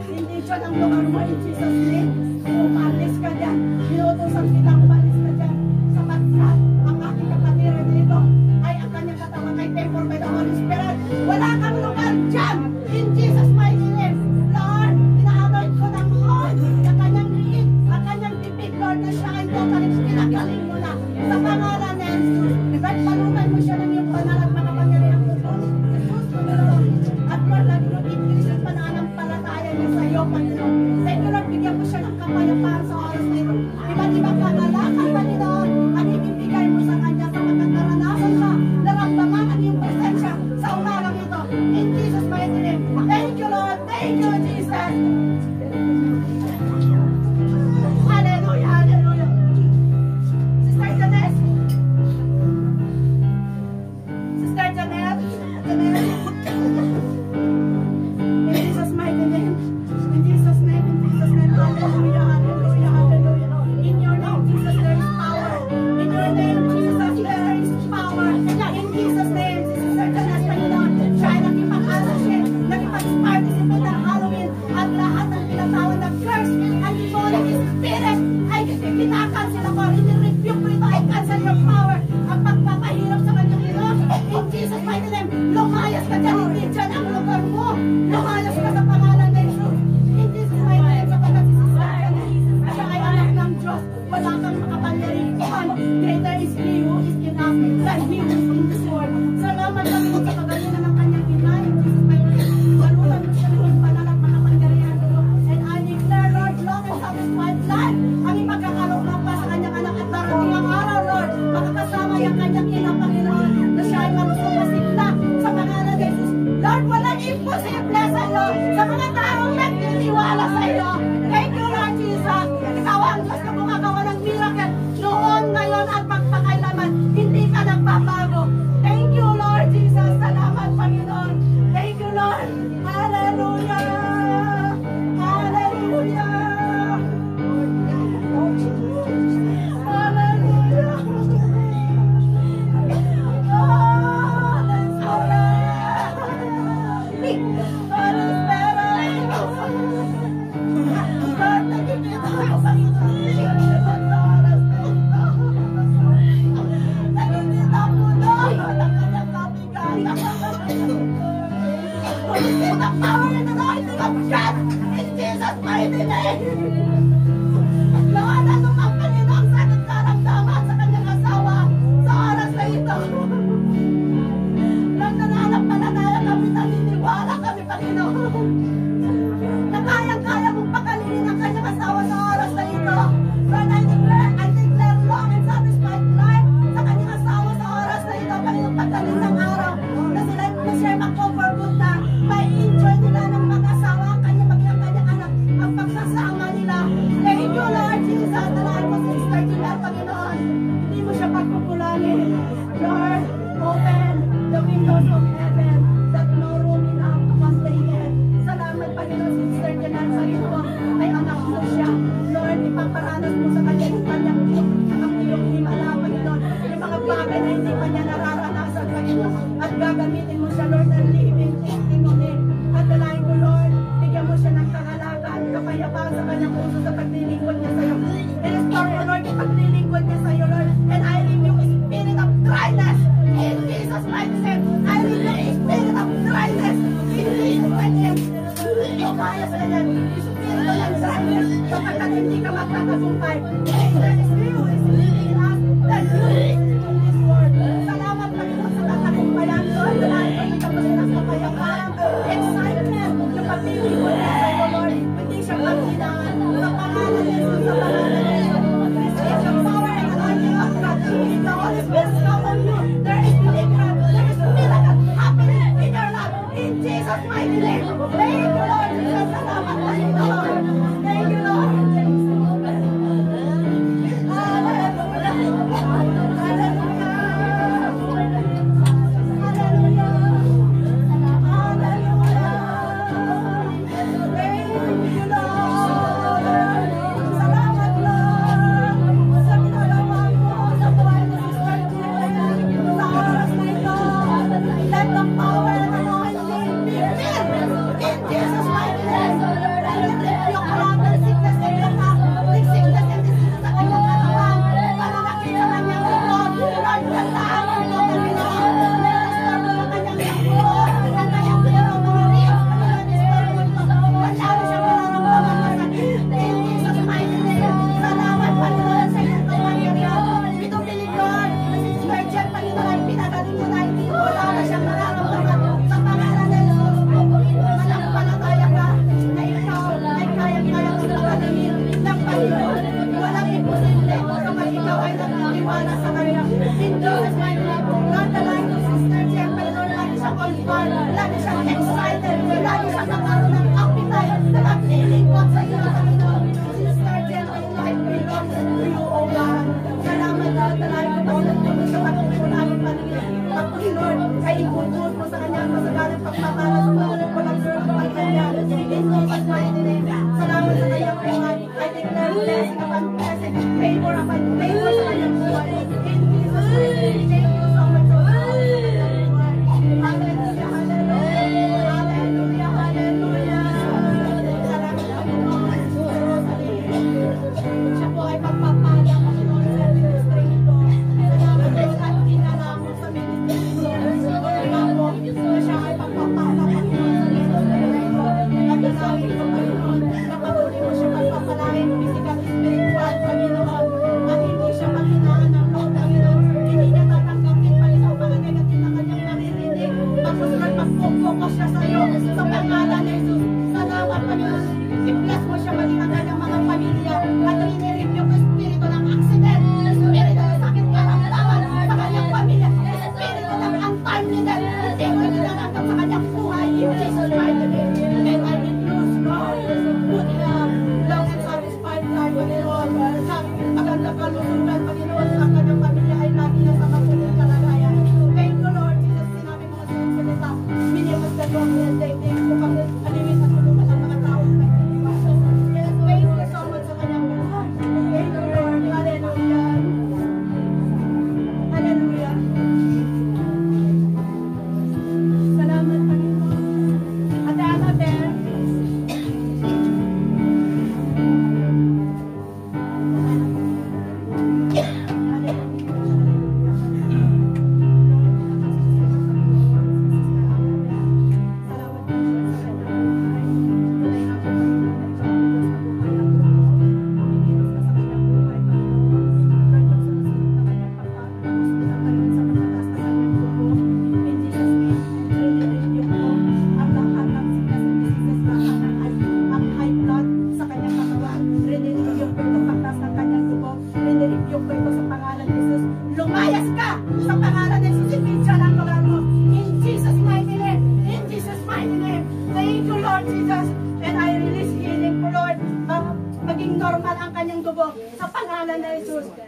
Hindi dyan ang lugar mo. In Jesus' name, umalis ka dyan. Inuutosan kitang umalis ka dyan. Sapagkat ang aking kapatiran dito ay ang kanyang katawan ay temple by the Holy Spirit. Wala kang lugar dyan. In Jesus' mighty name, Lord, ina-anoint ko ng horn ang kanyang liit, ang kanyang bibig, Lord, na siya ay totally pinagaling mo na sa pangalan ni Jesus. Lord, palunan mo siya ng iyong banal at makapangyarihan mo, Jesus, Panginoon. At Lord, lagi mo increase yung pananampalataya niya sa iyo, Panginoon. Thank you, Lord, bigyan mo siya ng kapayapaan sa oras na ito. Iba't ibang kagalakan, Panginoon, ang ibibigay mo sa kanya sa magkakaranasan siya, naramdaman ang iyong presensya sa umagang ito. In Jesus' mighty name. Thank you, Lord. Thank you, Jesus. Hallelujah, hallelujah. Sister Janet. Sister Janet. In Jesus' mighty name. In Jesus' name. In Jesus' name. Hallelujah, hallelujah, hallelujah. In your name, Jesus, there is power. In your name, Jesus, there is power. In Jesus' name, Sister Janet, Panginoon, siya ay nakipag-alas siya, nakipag-participate ng Halloween, at lahat ng pinatawag na curse and demonic spirit ay pinakal sila ko. In-rebuke ko ito, I cancel your power. Ang pagpapahirap sa kanyang ilo. In Jesus' mighty name, lumayas ka dyan, hindi dyan ang lugar mo. Lumayas ka sa pangalan ng Jesus. In Jesus' mighty name, sapagkat si Sister Janet, siya ay anak ng Diyos. Wala kang makapangyarihan. Greater is He who is in us than he who is in this world. Salamat kami mo sa kagalingan ng kanyang ina. In Jesus' mighty name, walutan mo siya ng banal at makapangyarihan mo. And I declare, Lord, long and satisfied life ang ipagkakaroon ng pa sa kanyang anak at darating ang araw, Lord, makakasama yung kanyang ina, Panginoon, na siya ay malusong masigla sa pangalan ng Jesus. Lord, walang imposible sa iyo sa mga taong nagtitiwala sa iyo. Thank you, Lord Jesus. Ikaw ang Diyos na gumagawa ng miracle noon, ngayon, at magpakailaman. Hindi ka nagbabago. Thank you, Lord Jesus. Salamat, Panginoon. Thank you, Lord. Hallelujah. Hallelujah. Hallelujah. Oh, that's so right. Holy Spirit. Lord, nakikita ko sa iyo. Nakikita mo doon. Nakikita Receive the power and anointing of God in Jesus' mighty name. Lord, ano mang Panginoon sa ating karamdaman sa kanyang asawa sa oras na ito. Lord, nananampalataya kami, naniniwala kami, Panginoon, na kayang-kaya mong pagalingin ang kanyang asawa sa oras na ito. Lord, I declare long and satisfied life sa kanyang asawa sa oras na ito. Panginoon, pagdating ng araw na sila mo siya, Lord, ng living testimony. At dalayan ko, Lord, bigyan mo siya ng kahalagan, kapayapaan sa kanyang puso sa paglilingkod niya sa'yo. I-restore mo, Lord, yung paglilingkod niya sa'yo, Lord. And I rebuke the spirit of dryness in Jesus' mighty name. I rebuke the spirit of dryness in Jesus' mighty name. Yung kaya sa kanya, yung spirit of dryness, kapagkat hindi ka magtatagumpay. There is you, is living in us, that you is in this world. Salamat Panginoon sa tatagumpayan, Lord. Dalayan ko, ikaw kasi nasa kapayapaan, excitement, yung paglilingkod niya sa'yo, Lord. Hindi siya paghinaan. Sa pangalan ni Jesus, sa pangalan ni Jesus. Receive the power and anointing of God. If the Holy Spirit is upon you, there is deliverance, there is miracle happening in your life. In Jesus' mighty name. Thank you, Lord. Salamat Panginoon. Thank you, Lord.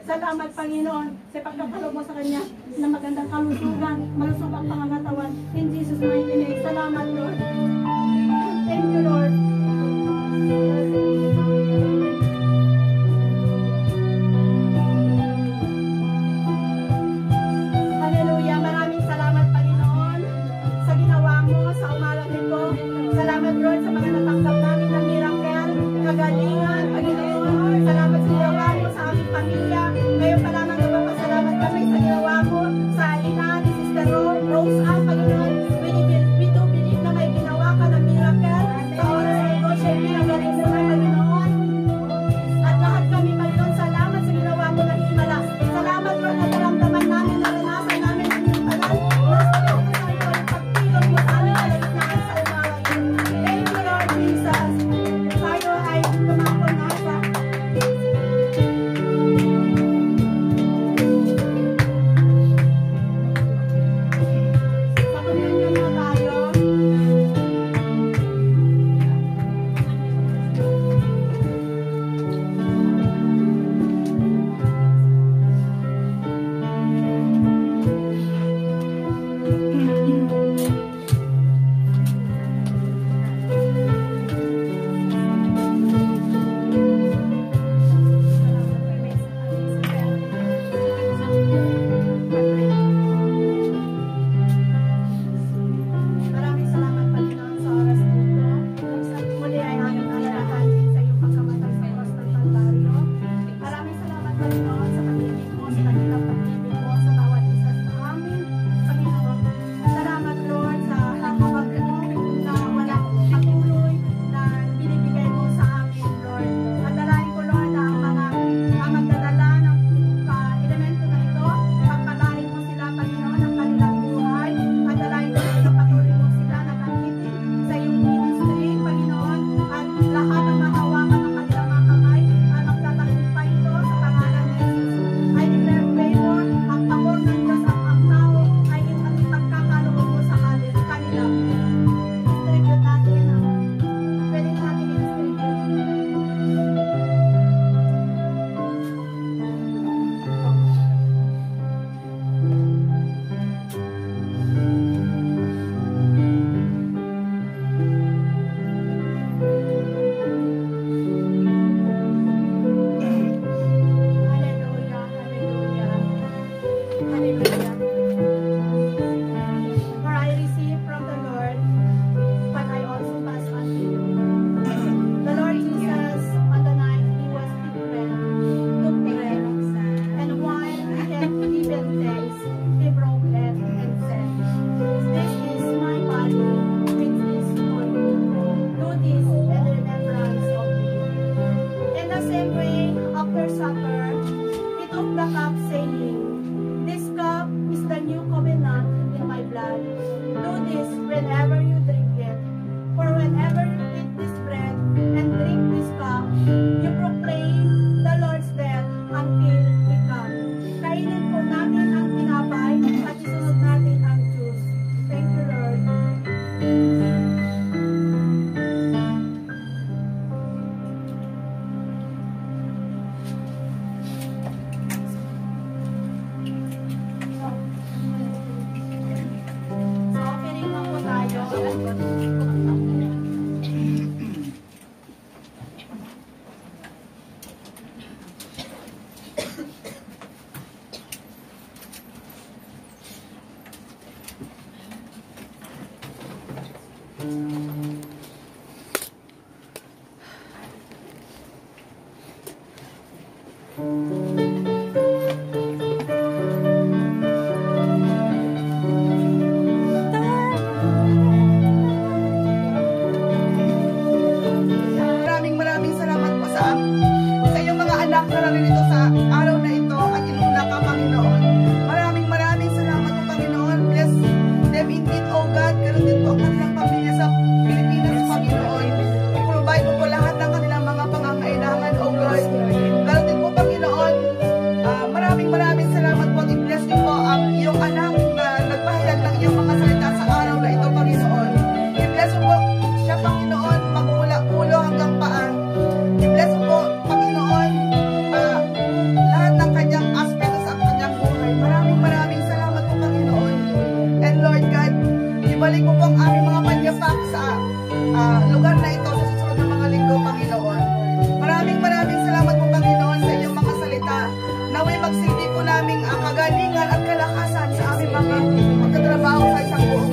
Salamat, Panginoon, sa pagkakalob mo sa Kanya na magandang kalusugan, malusog ang pangangatawan. In Jesus' mighty name. Salamat, Lord. Thank you, Lord. Hallelujah. Maraming salamat, Panginoon, sa whenever you drink it. For whenever you eat this bread and drink this cup, you proclaim the Lord's death until He comes. Kainin po natin ang tinapay at isunod natin ang juice. Thank you, Lord. So, offering na po tayo. Maraming salamat po sa iyong mga anak na naririto sa araw na ito at inuna ka, Panginoon. Maraming salamat po, Panginoon. Bless them indeed, O God. Ganun din po ang kanilang pamilya sa Pilipinas, Panginoon. I-provide mo po lahat ng kanilang mga pangangailangan, O God. Ganun din po, Panginoon. Maraming salamat po. I-bless niyo po ang iyong anak na nagpahayag ng iyong mga salita sa araw na ito, Panginoon. I-bless mo po siya, Panginoon, magmula ulo hanggang paa. I-bless mo po, Panginoon, lahat ng kanyang aspeto sa kanyang buhay. Maraming salamat po, Panginoon. And Lord God, ibalik mo po ang aming mga panyapak sa lugar na ito sa susunod na mga linggo, Panginoon. Maraming salamat po, Panginoon, sa iyong mga salita. Naway magsilbi po namin ang kagalingan at kalakasan sa aming mga magtatrabaho sa isang buong